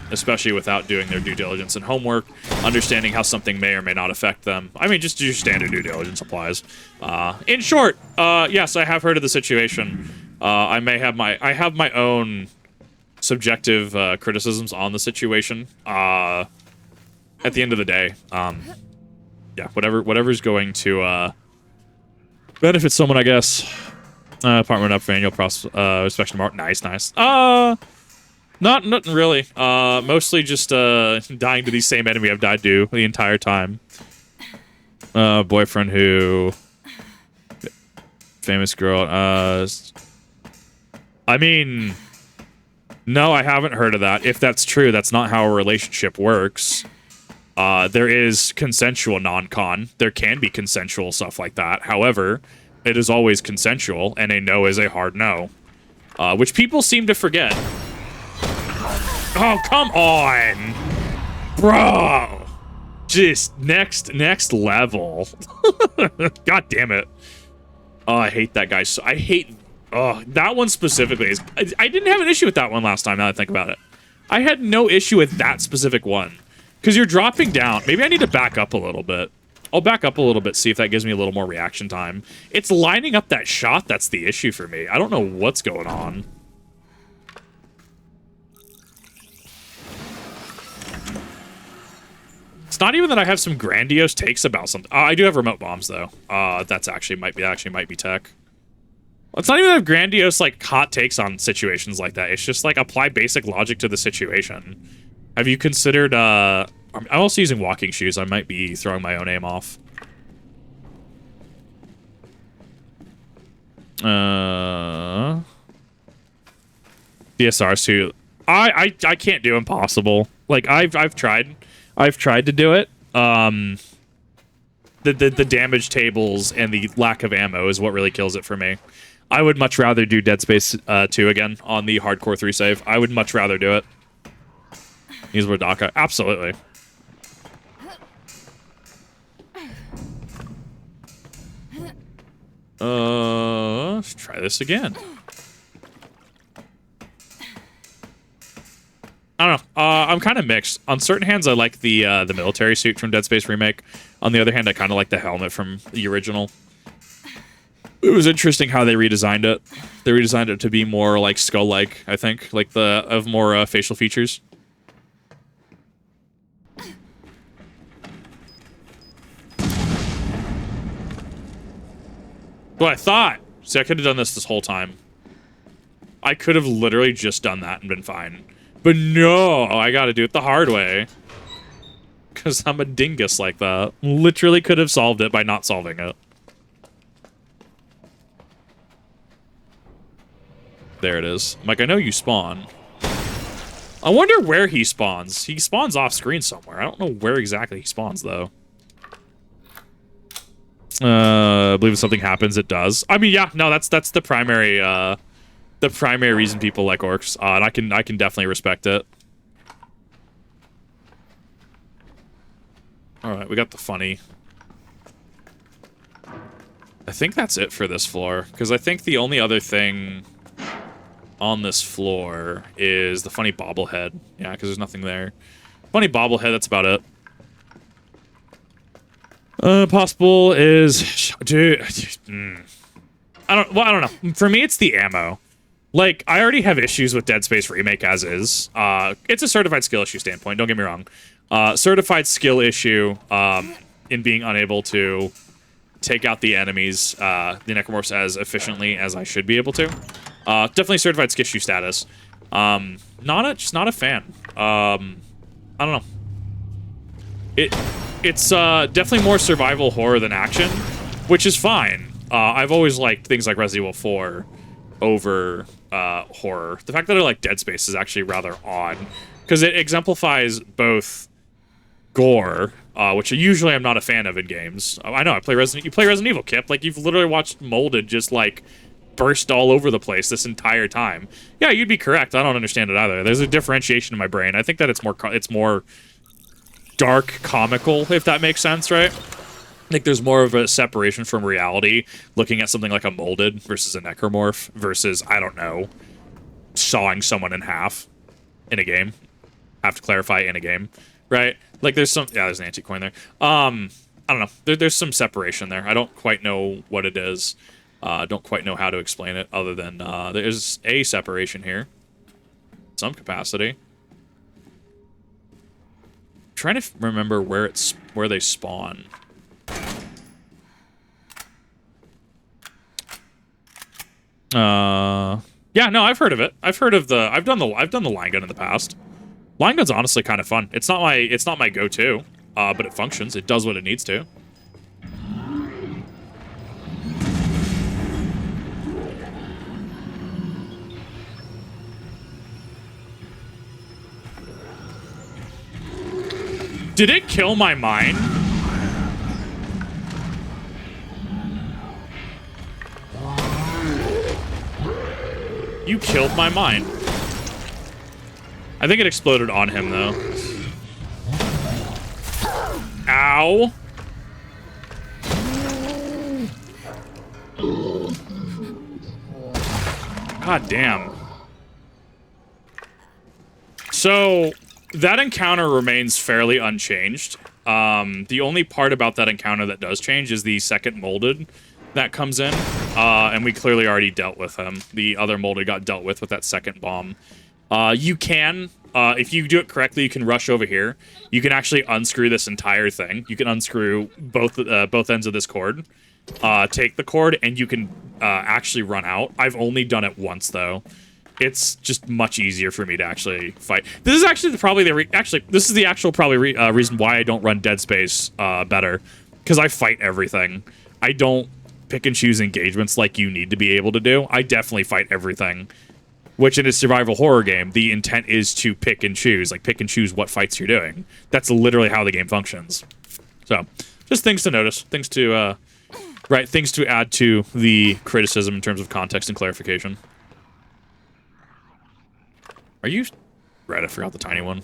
especially without doing their due diligence and homework, understanding how something may or may not affect them. I mean, just your standard due diligence applies. In short, yes, I have heard of the situation. I have my own subjective criticisms on the situation. At the end of the day, yeah, whatever's going to benefit someone, I guess. Apartment up for annual inspection tomorrow. Nice. Nothing really. Mostly just dying to the same enemy I've died to the entire time. Boyfriend who... Famous girl. I mean... No, I haven't heard of that. If that's true, that's not how a relationship works. There is consensual non-con. There can be consensual stuff like that. However, it is always consensual, and a no is a hard no. Which people seem to forget. Oh, come on! Bro! Just next level. God damn it. Oh, I hate that guy. I hate... Oh, that one specifically is... I didn't have an issue with that one last time, now that I think about it. I had no issue with that specific one. Because you're dropping down. Maybe I need to back up a little bit. I'll back up a little bit, see if that gives me a little more reaction time. It's lining up that shot that's the issue for me. I don't know what's going on. It's not even that I have some grandiose takes about something. I do have remote bombs, though. That's actually might be tech. It's not even that grandiose, like, hot takes on situations like that. It's just, like, apply basic logic to the situation. Have you considered, I'm also using walking shoes. I might be throwing my own aim off. DSRs too. I can't do impossible. Like, I've tried to do it. The damage tables and the lack of ammo is what really kills it for me. I would much rather do Dead Space 2 again on the Hardcore 3 save. I would much rather do it. Use Wadaka. Absolutely. Let's try this again. I don't know. I'm kind of mixed. On certain hands, I like the military suit from Dead Space Remake. On the other hand, I kind of like the helmet from the original. It was interesting how they redesigned it. They redesigned it to be more like skull-like, I think, like of more facial features. Well, I thought. See, I could have done this whole time. I could have literally just done that and been fine. But no, I gotta do it the hard way. Because I'm a dingus like that. Literally could have solved it by not solving it. There it is. Mike, I know you spawn. I wonder where he spawns. He spawns off screen somewhere. I don't know where exactly he spawns, though. I believe if something happens, it does. I mean, yeah, no, that's the primary reason people like orcs, and I can definitely respect it. All right, we got the funny. I think that's it for this floor, because I think the only other thing on this floor is the funny bobblehead. Yeah, because there's nothing there. Funny bobblehead, that's about it. Possible is... Dude... I don't know. For me, it's the ammo. Like, I already have issues with Dead Space Remake as is. It's a certified skill issue standpoint, don't get me wrong. Certified skill issue in being unable to take out the enemies, the necromorphs, as efficiently as I should be able to. Definitely certified skill issue status. Just not a fan. I don't know. It's definitely more survival horror than action, which is fine. I've always liked things like Resident Evil 4 over horror. The fact that I like Dead Space is actually rather odd, because it exemplifies both gore, which usually I'm not a fan of in games. I know, you play Resident Evil, Kip. Like, you've literally watched Molded just, like, burst all over the place this entire time. Yeah, you'd be correct. I don't understand it either. There's a differentiation in my brain. I think that it's more dark comical, if that makes sense, right? I think there's more of a separation from reality looking at something like a Molded versus a necromorph versus, I don't know, sawing someone in half in a game. Have to clarify, in a game, right? Like, there's some... Yeah, there's an antique coin there. I don't know. There's some separation there. I don't quite know what it is. Don't quite know how to explain it, other than there's a separation here. Some capacity. I'm trying to remember where they spawn. Yeah, no, I've heard of it. I've done the line gun in the past. Line gun's honestly kind of fun. It's not my go-to, but it functions. It does what it needs to. Did it kill my mind? You killed my mind. I think it exploded on him, though. Ow. God damn. So, that encounter remains fairly unchanged. The only part about that encounter that does change is the second Molded that comes in. And we clearly already dealt with him. The other Molded got dealt with that second bomb. You can, if you do it correctly, you can rush over here. You can actually unscrew this entire thing. You can unscrew both ends of this cord. Take the cord, and you can actually run out. I've only done it once, though. It's just much easier for me to actually fight. This is actually this is the actual reason why I don't run Dead Space better, because I fight everything. I don't pick and choose engagements like you need to be able to do. I definitely fight everything, which in a survival horror game, the intent is to pick and choose what fights you're doing. That's literally how the game functions. So, just things to notice, things to add to the criticism in terms of context and clarification. Are you... Right, I forgot the tiny one.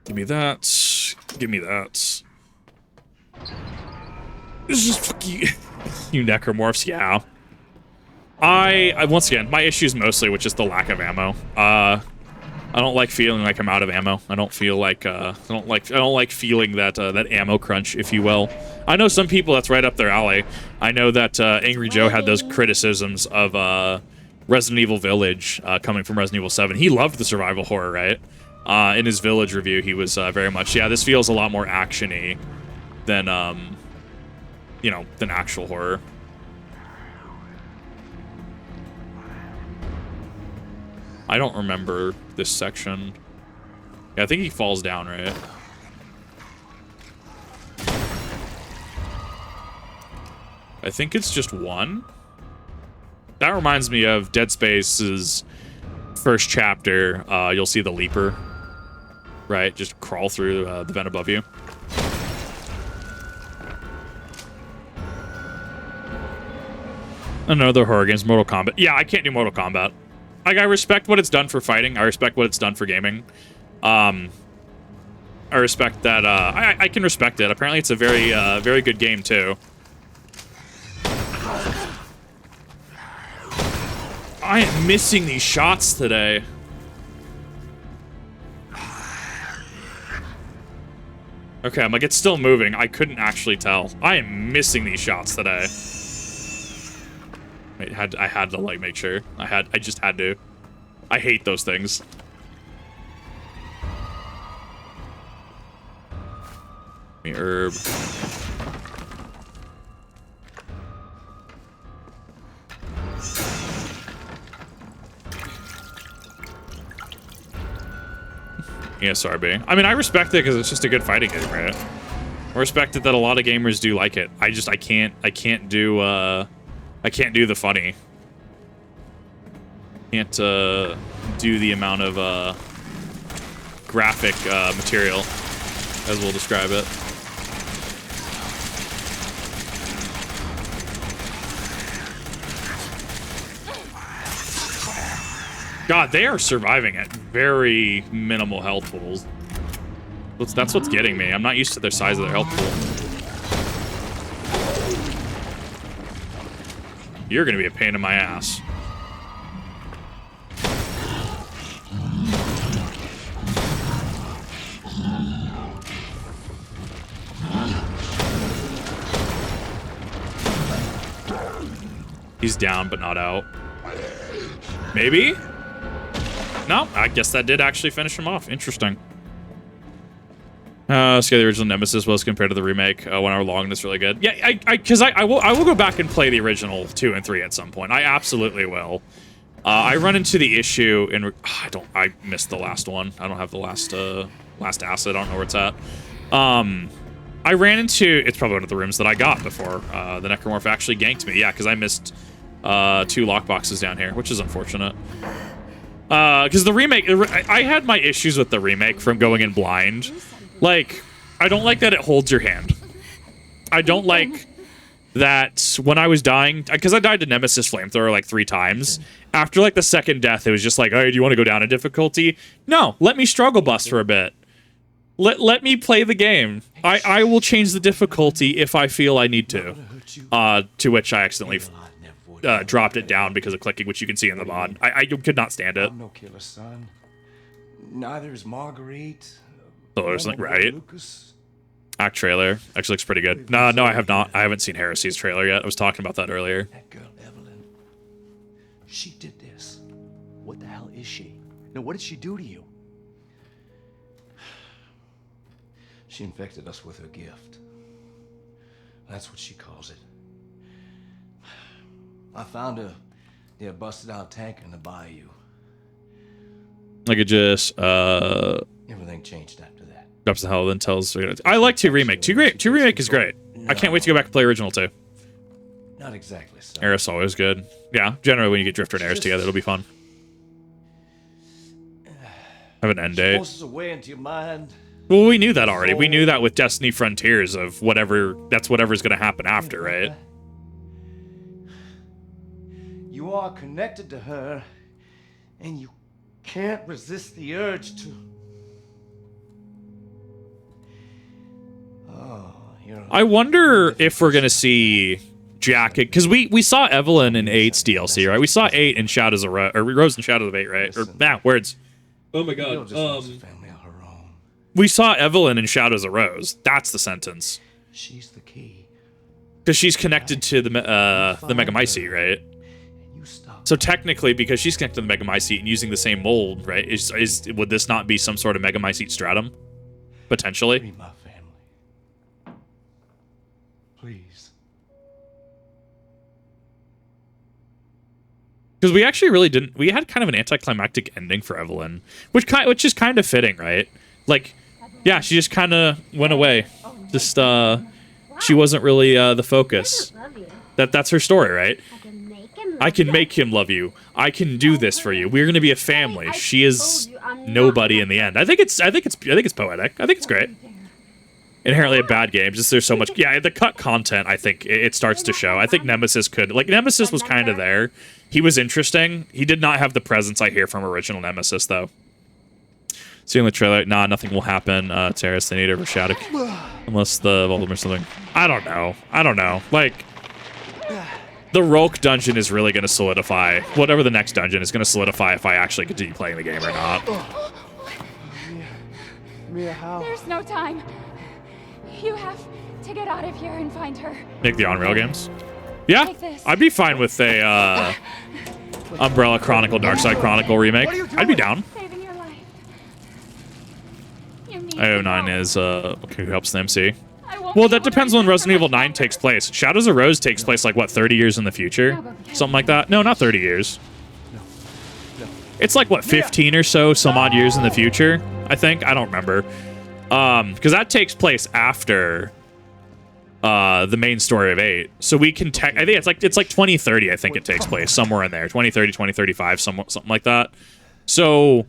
Give me that. Give me that. This is fuck you. You necromorphs, yeah. I once again, my issue is mostly with just the lack of ammo. I don't like feeling like I'm out of ammo. I don't feel like I don't like feeling that that ammo crunch, if you will. I know some people that's right up their alley. I know that Angry Joe had those criticisms of Resident Evil Village coming from Resident Evil 7. He loved the survival horror, right? In his Village review, he was very much, yeah, this feels a lot more action-y than than actual horror. I don't remember this section. Yeah, I think he falls down, right? I think it's just one. That reminds me of Dead Space's first chapter. You'll see the Leaper, right? Just crawl through the vent above you. Another horror games, Mortal Kombat. Yeah, I can't do Mortal Kombat. Like, I respect what it's done for fighting. I respect what it's done for gaming. I respect that. I can respect it. Apparently, it's a very, very good game too. I am missing these shots today. Okay, I'm like, it's still moving. I couldn't actually tell. I am missing these shots today. Wait, I had to, like, make sure. I just had to. I hate those things. Give me herb. ESRB. I mean, I respect it because it's just a good fighting game, right? I respect it that a lot of gamers do like it. I can't do the funny. Can't do the amount of graphic material, as we'll describe it. God, they are surviving at very minimal health pools. That's what's getting me. I'm not used to their size of their health pool. You're gonna be a pain in my ass. He's down, but not out. Maybe? No, I guess that did actually finish him off. Interesting. Let's get the original Nemesis was compared to the remake. 1 hour long, that's really good. Yeah, because I will go back and play the original 2 and 3 at some point. I absolutely will. I run into the issue in I missed the last one. I don't have the last acid. I don't know where it's at. I ran into, it's probably one of the rooms that I got before the Necromorph actually ganked me. Yeah, because I missed 2 lockboxes down here, which is unfortunate. Because the remake, I had my issues with the remake from going in blind. Like, I don't like that it holds your hand. I don't like that when I was dying, because I died to Nemesis Flamethrower like 3 times. After like the second death, it was just like, oh, do you want to go down in difficulty? No, let me struggle bus for a bit. Let me play the game. I will change the difficulty if I feel I need to. To which I accidentally dropped it down because of clicking, which you can see in the mod. I could not stand it. I'm no killer, son. Neither is Marguerite. Oh, there's like, right? Act trailer. Actually looks pretty good. No, I have not. I haven't seen Heresy's trailer yet. I was talking about that earlier. That girl, Evelyn. She did this. What the hell is she? Now, what did she do to you? She infected us with her gift. That's what she calls it. I found her near a busted out tanker in the bayou. I could just Everything changed after that. drops the hell, then tells. I like 2 remake. 2 remake is great. I can't wait to go back and play original 2. Not exactly, son. Aerith's always good. Yeah, generally when you get Drifter and Aerith together, it'll be fun. Have an end date. Forces away into your mind. Well, we knew that already. We knew that with Destiny Frontiers of whatever. That's whatever's going to happen after, right? You are connected to her, and you can't resist the urge to. Oh, you're. I wonder if we're going to see Jacket, because we saw Evelyn in 8's DLC, right? We saw 8 in Shadows of Rose, or Rose in Shadows of 8, right? Or words. Oh my god. Just wants a family of her own. We saw Evelyn in Shadows of Rose. That's the sentence. She's the key. Because she's connected to the Megamycete, right? So technically, because she's connected to the Megamycete and using the same mold, right? Would this not be some sort of Megamycete stratum? Potentially. Free my family. Please. Because we actually really didn't. We had kind of an anticlimactic ending for Evelyn, which is kind of fitting, right? Like, yeah, she just kind of went away. Just she wasn't really the focus. That's her story, right? I can make him love you. I can do this for you. We're gonna be a family. She is nobody in the end. I think it's poetic. I think it's great. inherently a bad game. Just there's so much. Yeah, the cut content. I think it starts to show. I think Nemesis could like Nemesis was kind of there. He was interesting. He did not have the presence I hear from original Nemesis though. Seeing the trailer, nah, nothing will happen. Terrace, they need over Shattuck. Unless the Voldemort or something. I don't know. Like, the Rolk dungeon is really going to solidify. Whatever the next dungeon is going to solidify if I actually continue playing the game or not. Mia, how? There's no time. You have to get out of here and find her. Make the on-rail games? Yeah, Like this. I'd be fine with a Umbrella Chronicle, Darkside Chronicle remake. I'd be down. Saving your life. You need IO9 to is, who helps the MC? I won't Well, be that able to depends when return Resident for Evil my 9 takes place. Shadows of Rose takes place, like, what, 30 years in the future? Something like that? No, not 30 years. It's like, what, 15 or so, some odd years in the future, I think? I don't remember. Because that takes place after the main story of 8. So we can I think it's like 2030, I think it takes place, somewhere in there. 2030, 2035, something like that. So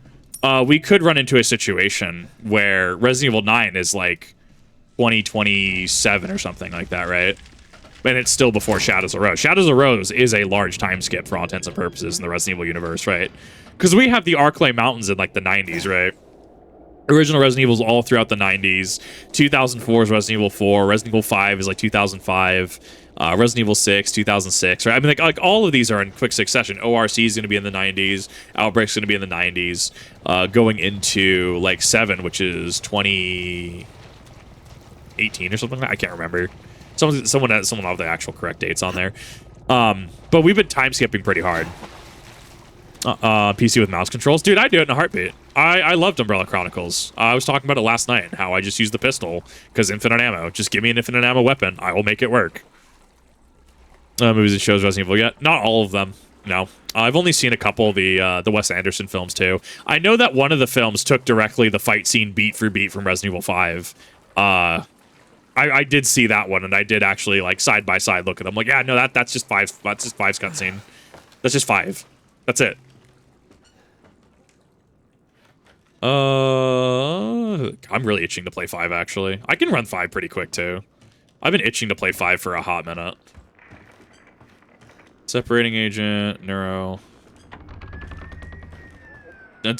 we could run into a situation where Resident Evil 9 is like 2027 or something like that, right? And it's still before Shadows of Rose. Shadows of Rose is a large time skip for all intents and purposes in the Resident Evil universe, right? Because we have the Arclay Mountains in like the 90s, right? Original Resident Evil's all throughout the 90s. 2004 is Resident Evil 4. Resident Evil 5 is like 2005. Resident Evil 6, 2006, right? I mean, like all of these are in quick succession. ORC is going to be in the 90s. Outbreak's going to be in the 90s. Going into like 7, which is 2018 or something like that. I can't remember. Someone will have the actual correct dates on there. But we've been time skipping pretty hard. PC with mouse controls. Dude, I do it in a heartbeat. I loved Umbrella Chronicles. I was talking about it last night and how I just use the pistol because infinite ammo. Just give me an infinite ammo weapon. I will make it work. Movies and shows Resident Evil yet? Not all of them. No. I've only seen a couple of the Wes Anderson films too. I know that one of the films took directly the fight scene beat for beat from Resident Evil 5. I did see that one, and I did actually like side by side look at them. Like, yeah, no, that's just 5. That's just 5's cutscene. That's just 5. That's it. I'm really itching to play 5, actually. I can run 5 pretty quick, too. I've been itching to play 5 for a hot minute. Separating agent, neuro. And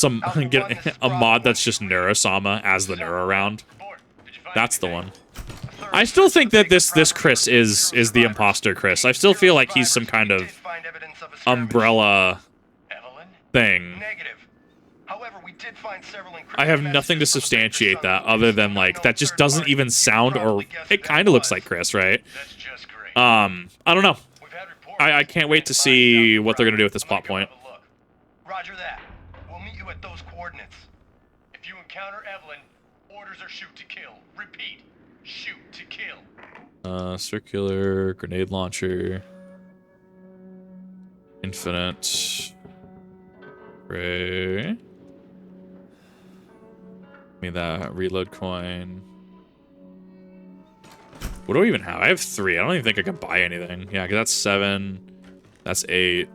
get a mod that's just Neurosama as the neuro round. That's the one. I still think that this Chris is the imposter Chris. I still feel like he's some kind of umbrella thing. I have nothing to substantiate that other than like that just doesn't even sound, or it kind of looks like Chris, right? I don't know. I can't wait to see what they're gonna do with this plot point. Roger that. We'll meet you at those coordinates. If you encounter Evelyn, orders are shoot to kill. Repeat, shoot to kill. Circular grenade launcher, infinite ray. Give me that reload coin. What do I even have? I have 3. I don't even think I can buy anything. Yeah, because that's 7. That's 8.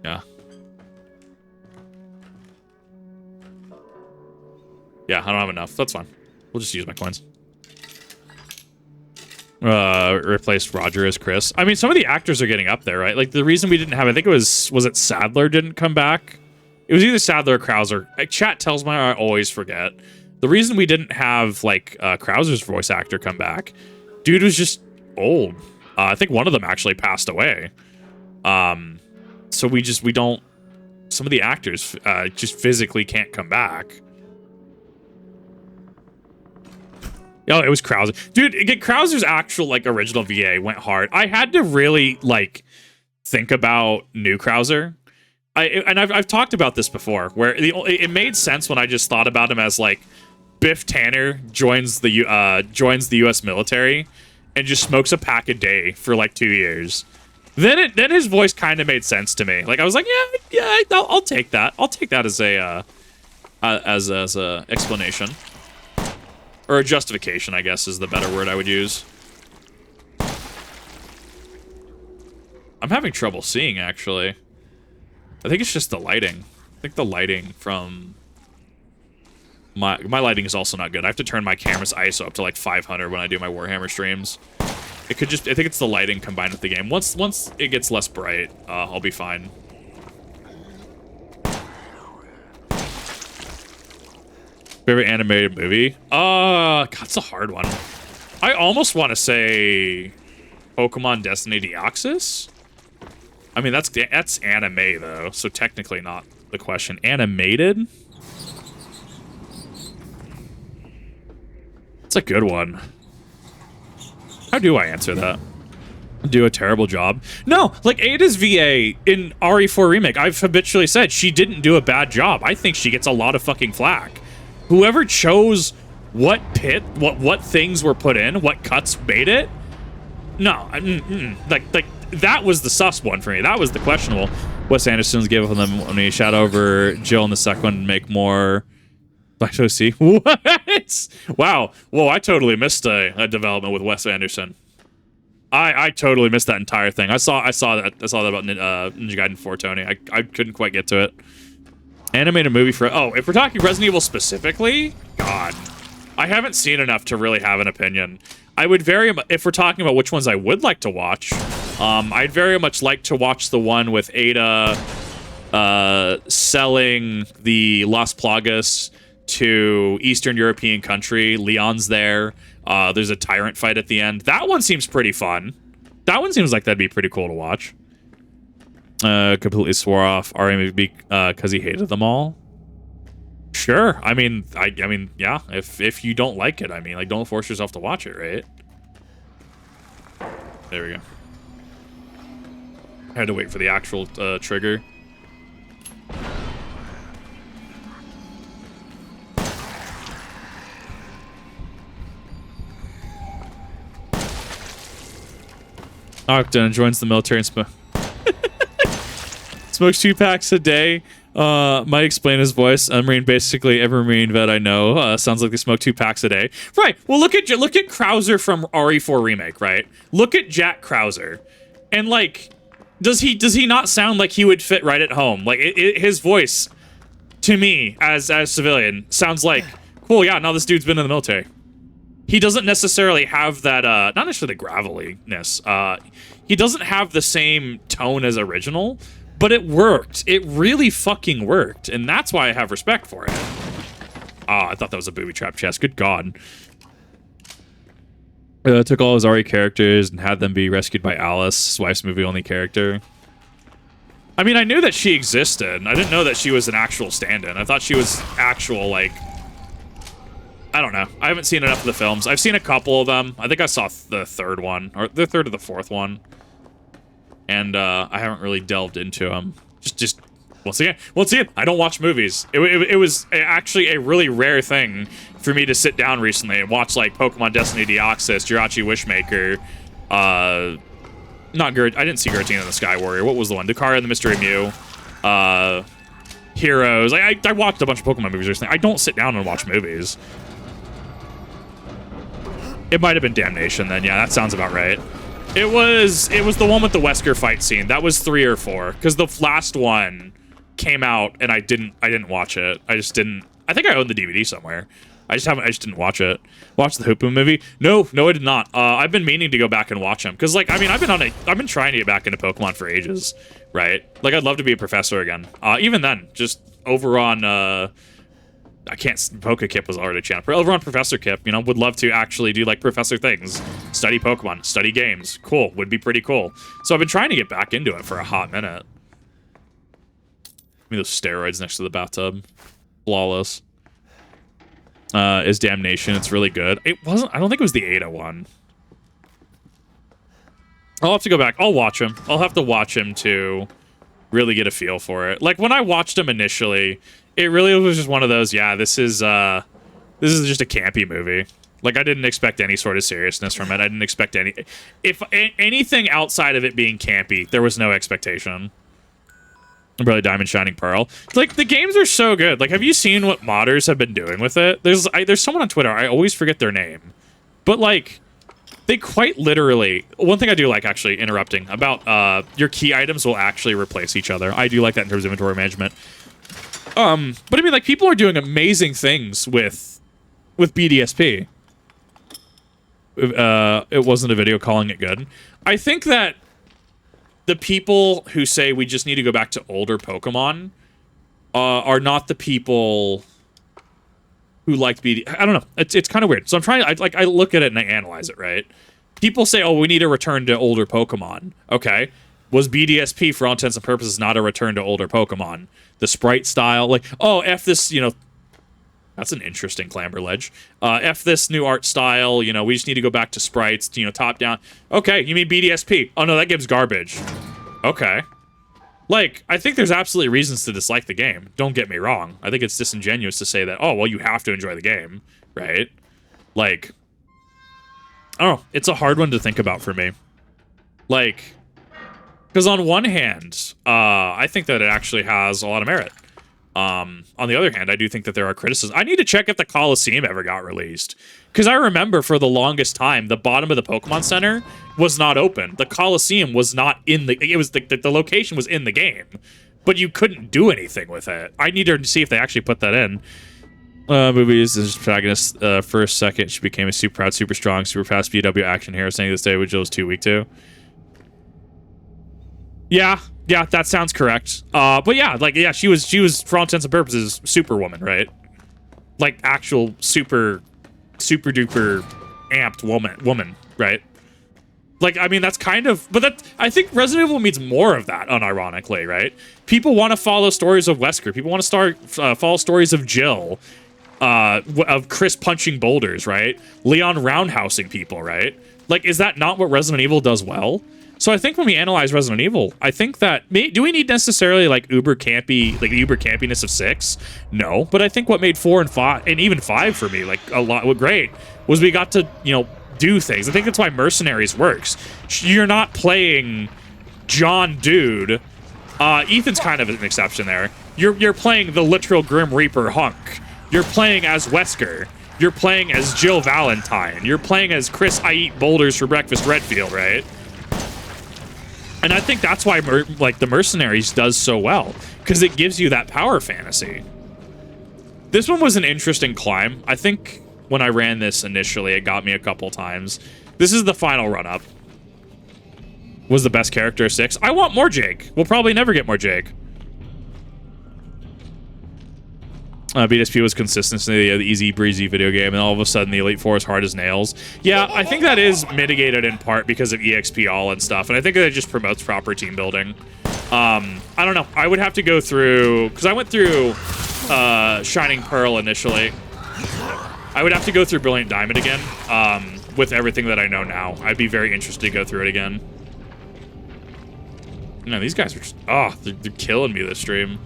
Yeah. Yeah, I don't have enough. That's fine. We'll just use my coins. Replaced Roger as Chris. I mean, some of the actors are getting up there, right? Like, the reason we didn't have, I think it was it Sadler didn't come back? It was either Sadler or Krauser. Like, chat tells me I always forget. The reason we didn't have, like, Krauser's voice actor come back, dude was just old. I think one of them actually passed away. So we don't, some of the actors just physically can't come back. Oh, it was Krauser. Dude, Krauser's actual, like, original VA went hard. I had to really, like, think about new Krauser. I've talked about this before, where it made sense when I just thought about him as, like, Biff Tanner joins the U.S. military and just smokes a pack a day for like 2 years. Then his voice kind of made sense to me. Like I was like, yeah, I'll take that. I'll take that as a explanation or a justification, I guess is the better word I would use. I'm having trouble seeing actually. I think it's just the lighting. I think the lighting from My lighting is also not good. I have to turn my camera's ISO up to like 500 when I do my Warhammer streams. It could just, I think it's the lighting combined with the game. Once it gets less bright, I'll be fine. Favorite animated movie? God, it's a hard one. I almost want to say Pokemon Destiny Deoxys. I mean, that's anime though, so technically not the question. Animated? It's a good one. How do I answer that? Do a terrible job? No, like Ada's VA in RE4 Remake, I've habitually said she didn't do a bad job. I think she gets a lot of fucking flack. Whoever chose what things were put in, what cuts made it, no, like that was the sus one for me. That was the questionable. Wes Anderson's gave up on them when he shot over Jill in the second one to make more. See what? Wow. Whoa! I totally missed a development with Wes Anderson. I totally missed that entire thing. I saw that about Ninja Gaiden 4, Tony. I couldn't quite get to it. Animated movie for if we're talking Resident Evil specifically, God, I haven't seen enough to really have an opinion. I would if we're talking about which ones I would like to watch, I'd very much like to watch the one with Ada selling the Las Plagas to Eastern European country. Leon's there. There's a tyrant fight at the end. That one seems pretty fun. That one seems like that'd be pretty cool to watch. Completely swore off RMB because he hated them all. Sure. I mean, yeah. If you don't like it, I mean, like, don't force yourself to watch it, right? There we go. I had to wait for the actual trigger. Octon joins the military and smokes 2 packs a day. Might explain his voice. A Marine, basically every Marine vet I know sounds like they smoke 2 packs a day. Right. Well, look at Krauser from RE4 Remake. Right. Look at Jack Krauser, and like, does he not sound like he would fit right at home? Like his voice, to me as civilian, sounds like cool. Yeah. Now this dude's been in the military. He doesn't necessarily have that, not necessarily the graveliness. He doesn't have the same tone as original, but it worked. It really fucking worked, and that's why I have respect for it. I thought that was a booby trap chest. Good God. Took all his RE characters and had them be rescued by Alice, his wife's movie-only character. I mean, I knew that she existed. I didn't know that she was an actual stand-in. I thought she was actual, like... I don't know. I haven't seen enough of the films. I've seen a couple of them. I think I saw the third one, or the third or the fourth one. And I haven't really delved into them. Just once again, I don't watch movies. It was actually a really rare thing for me to sit down recently and watch like Pokemon Destiny Deoxys, Jirachi Wishmaker, not Gert. I didn't see Giratina the Sky Warrior. What was the one? Dakara and the Mystery Mew. Heroes. I watched a bunch of Pokemon movies recently. I don't sit down and watch movies. It might have been Damnation then. Yeah, that sounds about right. It was the one with the Wesker fight scene. That was 3 or 4 because the last one came out and I didn't watch it. I just didn't. I think I own the DVD somewhere. I just didn't watch it. Watch the Hoopoe movie? No, I did not. I've been meaning to go back and watch them because, like, I mean, I've been trying to get back into Pokemon for ages, right? Like, I'd love to be a professor again. Even then, just over on I can't. PokeKip was already a channel. But over on Professor Kip, you know, would love to actually do like professor things, study Pokemon, study games. Cool, would be pretty cool. So I've been trying to get back into it for a hot minute. Give me those steroids next to the bathtub. Flawless. Is Damnation? It's really good. It wasn't. I don't think it was the Ada one. I'll have to go back. I'll watch him. I'll have to watch him to really get a feel for it. Like when I watched him initially. It really was just one of those, yeah, this is just a campy movie. Like, I didn't expect any sort of seriousness from it. I didn't expect anything outside of it being campy. There was no expectation. Probably Diamond Shining Pearl. Like, the games are so good. Like, have you seen what modders have been doing with it? There's someone on Twitter, I always forget their name. But, like, they quite literally... One thing I do like, actually, interrupting, about your key items will actually replace each other. I do like that in terms of inventory management. But I mean, like, people are doing amazing things with BDSP. It wasn't a video calling it good. I think that the people who say we just need to go back to older Pokemon are not the people who liked BD. I don't know. It's kind of weird. So I'm trying. I look at it and I analyze it. Right? People say, "Oh, we need to return to older Pokemon." Okay, was BDSP for all intents and purposes not a return to older Pokemon? The sprite style, like, oh, F this, you know. That's an interesting clamber ledge. F this new art style, you know, we just need to go back to sprites, you know, top down. Okay, you mean BDSP. Oh, no, that game's garbage. Okay. Like, I think there's absolutely reasons to dislike the game. Don't get me wrong. I think it's disingenuous to say that, oh, well, you have to enjoy the game, right? Like, I don't know. It's a hard one to think about for me. Like, because on one hand, I think that it actually has a lot of merit. On the other hand, I do think that there are criticisms. I need to check if the Coliseum ever got released. Because I remember for the longest time, the bottom of the Pokemon Center was not open. The Coliseum was not in the... It was the location was in the game. But you couldn't do anything with it. I need to see if they actually put that in. Movies is protagonist first, second. She became a super proud, super strong, super fast BW action hero, saying this day, which was too weak to. Yeah, that sounds correct. But yeah, like, yeah, she was for all intents and purposes Superwoman, right? Like actual super duper amped woman, right? Like, I mean, that's kind of, but that, I think Resident Evil means more of that, unironically, right? People want to follow stories of Wesker. People want to follow stories of Jill, of Chris punching boulders, right? Leon roundhousing people, right? Like, is that not what Resident Evil does well? So I think when we analyze Resident Evil, I think that, do we need necessarily, like, uber campy, like, the uber campiness of 6? No, but I think what made 4 and 5, and even 5 for me, like, a lot, great, was we got to, you know, do things. I think that's why Mercenaries works. You're not playing John Dude. Ethan's kind of an exception there. You're playing the literal Grim Reaper hunk. You're playing as Wesker. You're playing as Jill Valentine. You're playing as Chris I Eat Boulders for Breakfast Redfield, right? And I think that's why, like, the Mercenaries does so well, because it gives you that power fantasy. This one was an interesting climb. I think when I ran this initially, it got me a couple times. This is the final run-up. Was the best character 6. I want more Jake. We'll probably never get more Jake. BDSP was consistency, the easy breezy video game, and all of a sudden the Elite Four is hard as nails. Yeah, I think that is mitigated in part because of EXP all and stuff, and I think that it just promotes proper team building. I don't know. I would have to go through, because I went through Shining Pearl initially. I would have to go through Brilliant Diamond again, with everything that I know now. I'd be very interested to go through it again. No, these guys are just, oh, they're killing me this stream.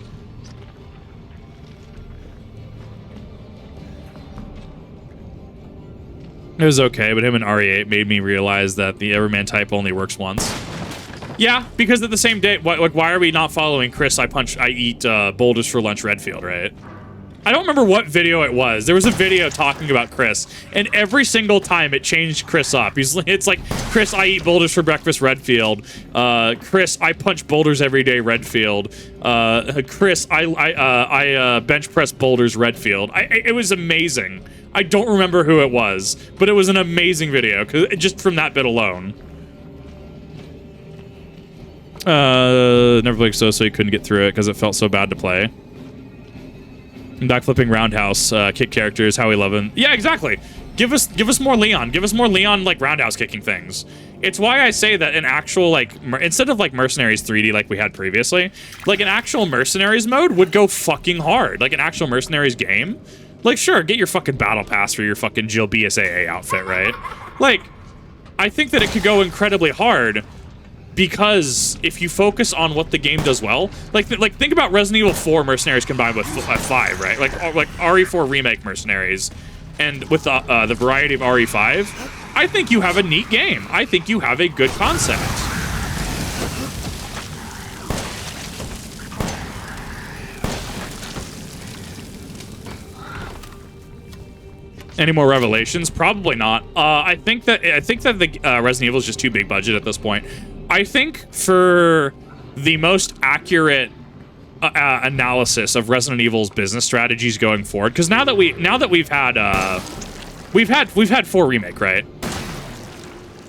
It was okay, but him and RE8 made me realize that the Everyman type only works once. Yeah, because at the same day, why are we not following Chris I Eat Boulders for Lunch Redfield, right? I don't remember what video it was. There was a video talking about Chris, and every single time it changed Chris up. It's like, Chris, I eat boulders for breakfast, Redfield. Chris, I punch boulders every day, Redfield. Chris, I bench press boulders, Redfield. It was amazing. I don't remember who it was, but it was an amazing video, just from that bit alone. Never played so he couldn't get through it because it felt so bad to play. Backflipping roundhouse kick characters, how we love him. Yeah, exactly. Give us more Leon. Give us more Leon, like, roundhouse kicking things. It's why I say that an actual, like, instead of, like, Mercenaries 3D like we had previously, like, an actual Mercenaries mode would go fucking hard. Like, an actual Mercenaries game. Like, sure, get your fucking battle pass for your fucking Jill BSAA outfit, right? Like, I think that it could go incredibly hard, because if you focus on what the game does well, like think about Resident Evil 4 Mercenaries combined with 5, right? Like RE4 Remake Mercenaries, and with the variety of RE5, I think you have a neat game. I think you have a good concept. Any more revelations? Probably not. I think that the Resident Evil is just too big budget at this point. I think for the most accurate analysis of Resident Evil's business strategies going forward. Because now that we've had 4 remake, right?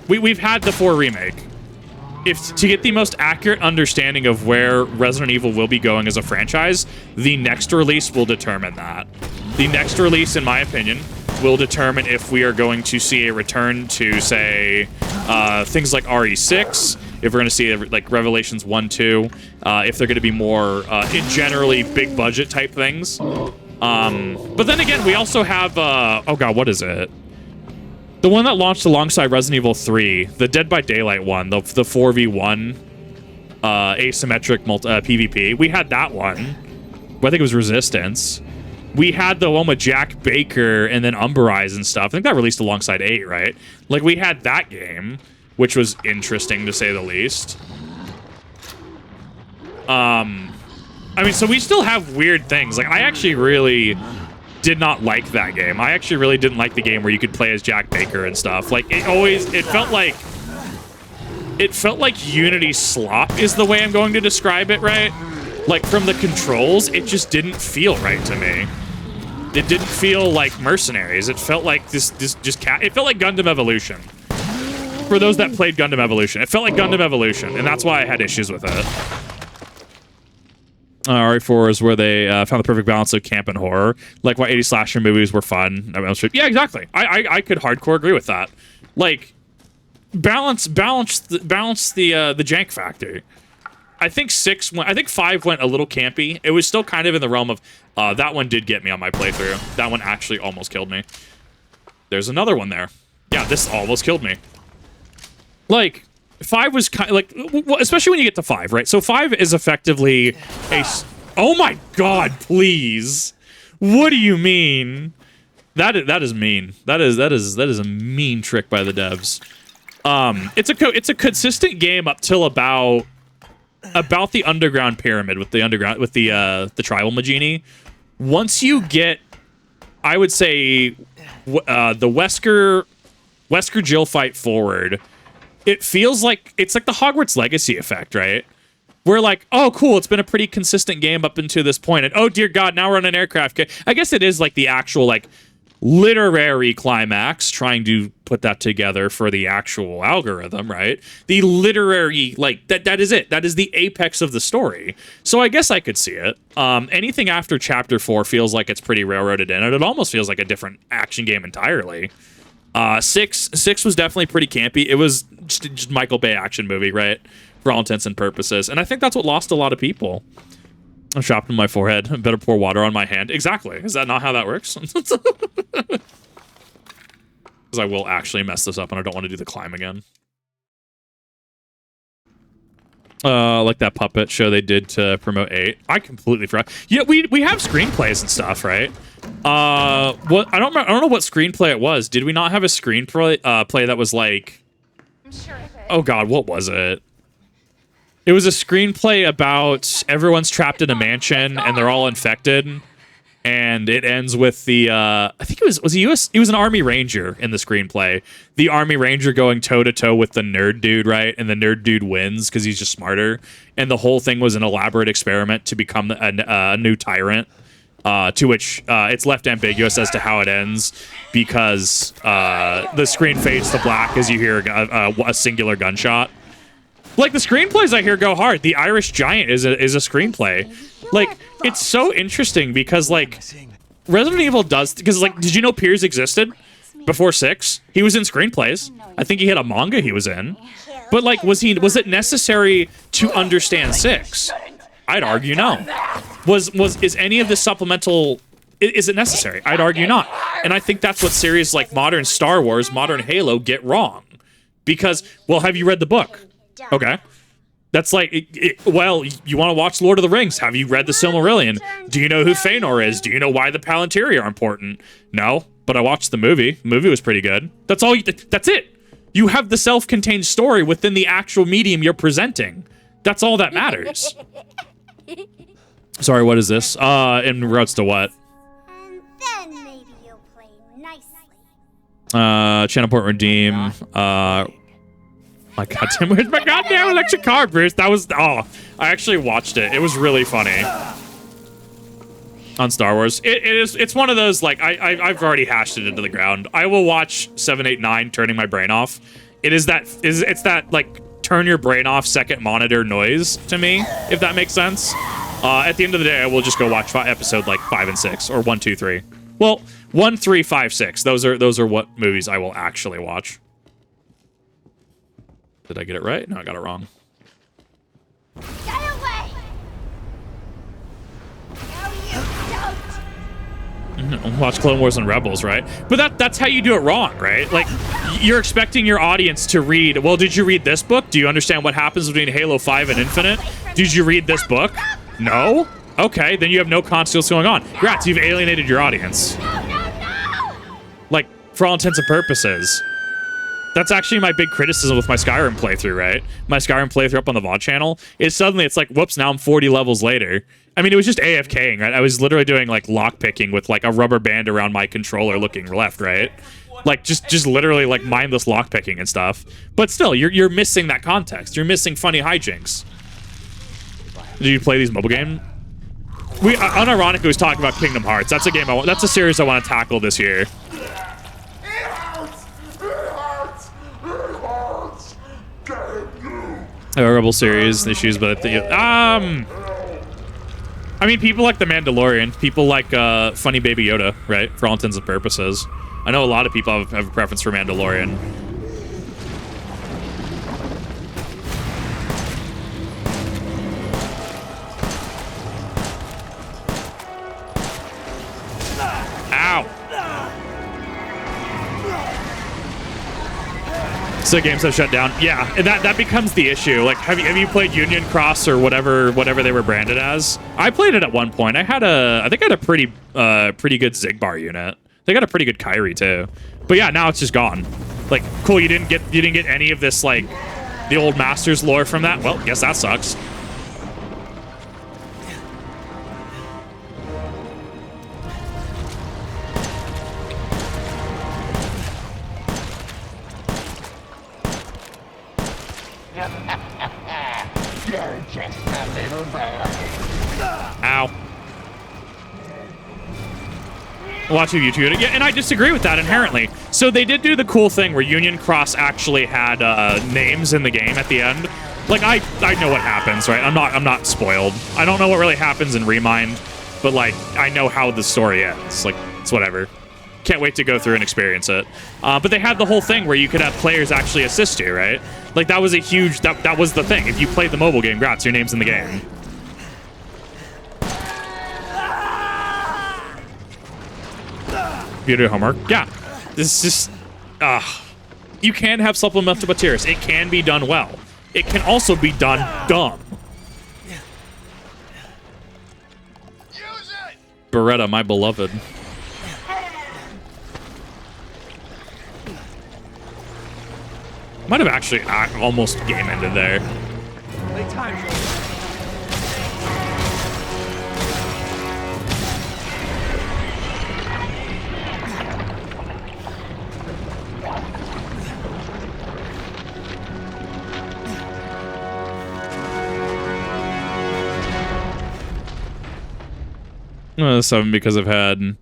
We've had the 4 remake. If to get the most accurate understanding of where Resident Evil will be going as a franchise, the next release will determine that. The next release, in my opinion, will determine if we are going to see a return to, say, things like RE6, if we're going to see, like, Revelations 1, 2, if they're going to be more, generally big budget type things. But then again, we also have, oh god, what is it? The one that launched alongside Resident Evil 3, the Dead by Daylight one, the 4v1 asymmetric PvP. We had that one. I think it was Resistance. We had the one with Jack Baker and then Umberize and stuff. I think that released alongside 8, right? Like, we had that game, which was interesting to say the least. I mean, so we still have weird things. Like, I actually really did not like that game. I actually really didn't like the game where you could play as Jack Baker and stuff. Like, it felt like Unity slop is the way I'm going to describe it, right? Like, from the controls, it just didn't feel right to me. It didn't feel like Mercenaries. It felt like it felt like Gundam Evolution. For those that played Gundam Evolution, it felt like Gundam Evolution, and that's why I had issues with it. RE4 is where they found the perfect balance of camp and horror. Like why 80 slasher movies were fun. Yeah, exactly. I could hardcore agree with that. Like, balance the jank factor. I think 5 went a little campy. It was still kind of in the realm of that one did get me on my playthrough. That one actually almost killed me. There's another one there. Yeah, this almost killed me. Like, 5 was kind of like, especially when you get to 5, right? So 5 is effectively a. Oh my god! Please, what do you mean? That is mean. That is a mean trick by the devs. It's a consistent game up till about the underground pyramid with the tribal Magini. Once you get, I would say, the Wesker Jill fight forward. It feels like it's like the Hogwarts Legacy effect, right? We're like, oh, cool, it's been a pretty consistent game up until this point, and oh dear God, now we're on an aircraft. I guess it is like the actual like literary climax, trying to put that together for the actual algorithm, right? The literary, like that is it. That is the apex of the story. So I guess I could see it. Anything after Chapter 4 feels like it's pretty railroaded in, and it almost feels like a different action game entirely. 6 was definitely pretty campy. It was just Michael Bay action movie, right? For all intents and purposes. And I think that's what lost a lot of people. I'm shopping my forehead. Better pour water on my hand. Exactly. Is that not how that works? Because I will actually mess this up and I don't want to do the climb again. Like that puppet show they did to promote 8. I completely forgot. Yeah, we have screenplays and stuff, right? What I don't know what screenplay it was. Did we not have a screenplay play that was like? I'm sure of it. Oh God, what was it? It was a screenplay about everyone's trapped in a mansion and they're all infected, and it ends with the I think it was an Army Ranger in the screenplay. The Army Ranger going toe to toe with the nerd dude, right? And the nerd dude wins because he's just smarter. And the whole thing was an elaborate experiment to become a new tyrant. To which it's left ambiguous as to how it ends, because the screen fades to black as you hear a singular gunshot. Like, the screenplays I hear go hard. The Irish Giant is a screenplay. Like, it's so interesting because, like, Resident Evil does... Because, like, did you know Piers existed before 6? He was in screenplays. I think he had a manga he was in. But, like, was it necessary to understand 6? I'd argue no. Is any of this supplemental... Is it necessary? I'd argue not. And I think that's what series like modern Star Wars, modern Halo get wrong. Because, well, have you read the book? Okay. That's like, well, you want to watch Lord of the Rings. Have you read the Silmarillion? Do you know who Feanor is? Do you know why the Palantiri are important? No, but I watched the movie. The movie was pretty good. That's all. That's it. You have the self-contained story within the actual medium you're presenting. That's all that matters. Sorry, what is this? In regards to what? And then maybe you'll play nicely. Channel port redeem. My goddamn, where's my goddamn electric car, Bruce? That was, oh, I actually watched it. It was really funny. On Star Wars. It's one of those, like, I've already hashed it into the ground. I will watch 7, 8, 9 turning my brain off. It's that, like, turn your brain off second monitor noise to me, if that makes sense. At the end of the day, I will just go watch episode, like, 5 and 6, or 1, 2, 3. Well, 1, 3, 5, 6. Those are what movies I will actually watch. Did I get it right? No, I got it wrong. Get away! No, you don't! Watch Clone Wars and Rebels, right? But that's how you do it wrong, right? Like, you're expecting your audience to read, well, did you read this book? Do you understand what happens between Halo 5 and Infinite? Did you read this book? No? Okay, then you have no concept of what's going on. Grats, you've alienated your audience. No! Like, for all intents and purposes. That's actually my big criticism with my Skyrim playthrough, right? My Skyrim playthrough up on the VOD channel is suddenly it's like, whoops, now I'm 40 levels later. I mean, it was just AFKing, right? I was literally doing like lockpicking with like a rubber band around my controller looking left, right? Like just literally like mindless lockpicking and stuff. But still, you're missing that context. You're missing funny hijinks. Did you play these mobile games? We unironically was talking about Kingdom Hearts. That's a game that's a series I want to tackle this year. Rebel series issues, but I mean, people like The Mandalorian, people like Funny Baby Yoda, right? For all intents and purposes. I know a lot of people have a preference for Mandalorian. Ow! So games have shut down. Yeah, and that becomes the issue. Like, have you played Union Cross or whatever they were branded as? I played it at one point. I think I had a pretty good Zigbar unit. They got a pretty good Kyrie too. But yeah, now it's just gone. Like, cool, you didn't get any of this, like, the old Masters lore from that? Well, guess that sucks. Ow. Watching YouTube. Yeah, and I disagree with that inherently. So they did do the cool thing where Union Cross actually had names in the game at the end. Like, I know what happens, right? I'm not spoiled. I don't know what really happens in Remind, but like I know how the story ends. Like, it's whatever. Can't wait to go through and experience it. But they had the whole thing where you could have players actually assist you, right? Like, that was a huge, that was the thing. If you played the mobile game, grats, your name's in the game. You do homework? Yeah. This is just, you can have supplemental materials. It can be done well. It can also be done dumb. Use it! Beretta, my beloved. Might have actually almost game ended there. Late time. Seven because I've had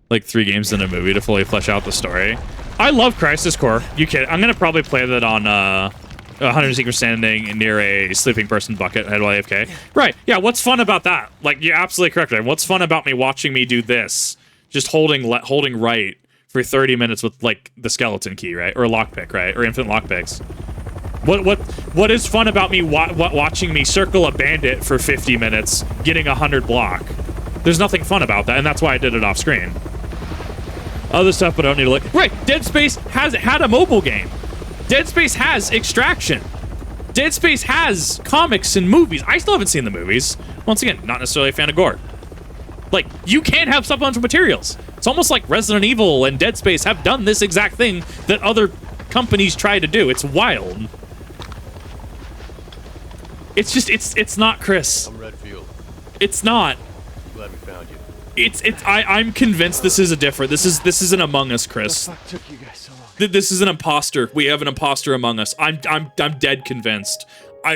like 3 games in a movie to fully flesh out the story. I love Crisis Core. You kidding? I'm gonna probably play that on 100 Secret Standing near a sleeping person bucket head while AFK. Right? Yeah. What's fun about that? Like, you're absolutely correct. Right? What's fun about me watching me do this? Just holding right for 30 minutes with like the skeleton key, right, or a lockpick, right, or infinite lockpicks. What is fun about me watching me circle a bandit for 50 minutes, getting 100 block? There's nothing fun about that, and that's why I did it off screen. Other stuff, but I don't need to look. Right, Dead Space has had a mobile game. Dead Space has Extraction. Dead Space has comics and movies. I still haven't seen the movies. Once again, not necessarily a fan of gore. Like, you can have supplemental materials. It's almost like Resident Evil and Dead Space have done this exact thing that other companies try to do. It's wild. It's just, it's not, Chris. I'm Redfield. It's not. Glad we found you. I'm convinced this is a different. This is an Among Us, Chris. What the fuck took you guys so long? This is an imposter. We have an imposter among us. I'm dead convinced.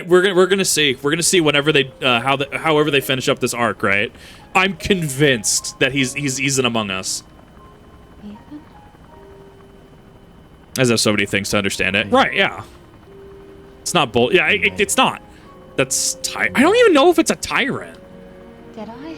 We're gonna see. We're gonna see whenever they however they finish up this arc, right? I'm convinced that he's an Among Us. Ethan? As if somebody thinks to understand it. Right, yeah. It's not bull. Yeah, it's not. That's I don't even know if it's a tyrant. Did I?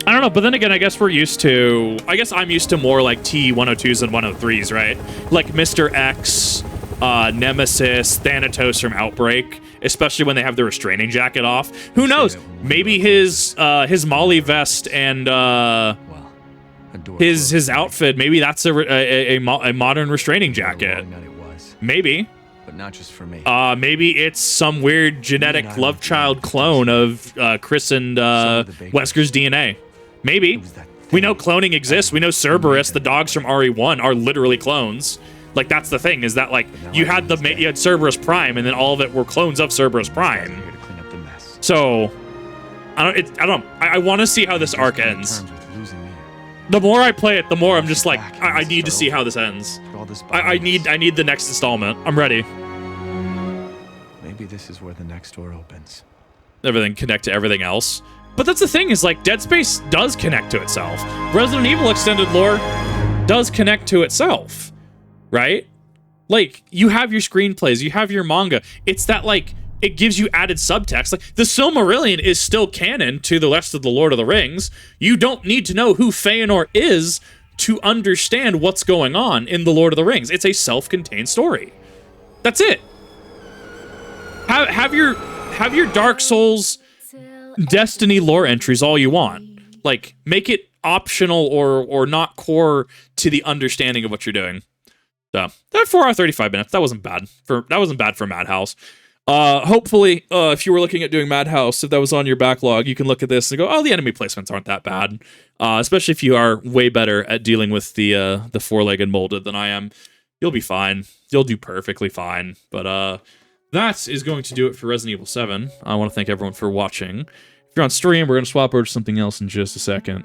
I don't know, but then again, I guess I'm used to more like T-102s and 103s, right? Like Mr. X, Nemesis, Thanatos from Outbreak, especially when they have the restraining jacket off. Who knows? Maybe his Molly vest and his outfit, maybe that's a modern restraining jacket. Maybe. But not just for me. Maybe it's some weird genetic love child clone of Chris and Wesker's DNA. Maybe. We know cloning exists. We know Cerberus, the dogs from RE1, are literally clones. Like, that's the thing, is that, like, you had Cerberus Prime, and then all of it were clones of Cerberus Prime. So, I want to see how this arc ends. The more I play it, the more I'm just like, I need to see how this ends. I need the next installment. I'm ready. Maybe this is where the next door opens. Everything connect to everything else. But that's the thing, is like Dead Space does connect to itself. Resident Evil Extended Lore does connect to itself, right? Like, you have your screenplays, you have your manga. It's that, like, it gives you added subtext. Like, the Silmarillion is still canon to the rest of the Lord of the Rings. You don't need to know who Feanor is to understand what's going on in the Lord of the Rings. It's a self-contained story. That's it. Have your Dark Souls Destiny lore entries all you want. Like, make it optional or not core to the understanding of what you're doing. So that 4 hour 35 minutes, that wasn't bad for Madhouse. Hopefully, if you were looking at doing Madhouse, if that was on your backlog, you can look at this and go, oh, the enemy placements aren't that bad. Especially if you are way better at dealing with the four-legged molded than I am. You'll be fine. You'll do perfectly fine. But that is going to do it for Resident Evil 7. I want to thank everyone for watching. If you're on stream, we're going to swap over to something else in just a second.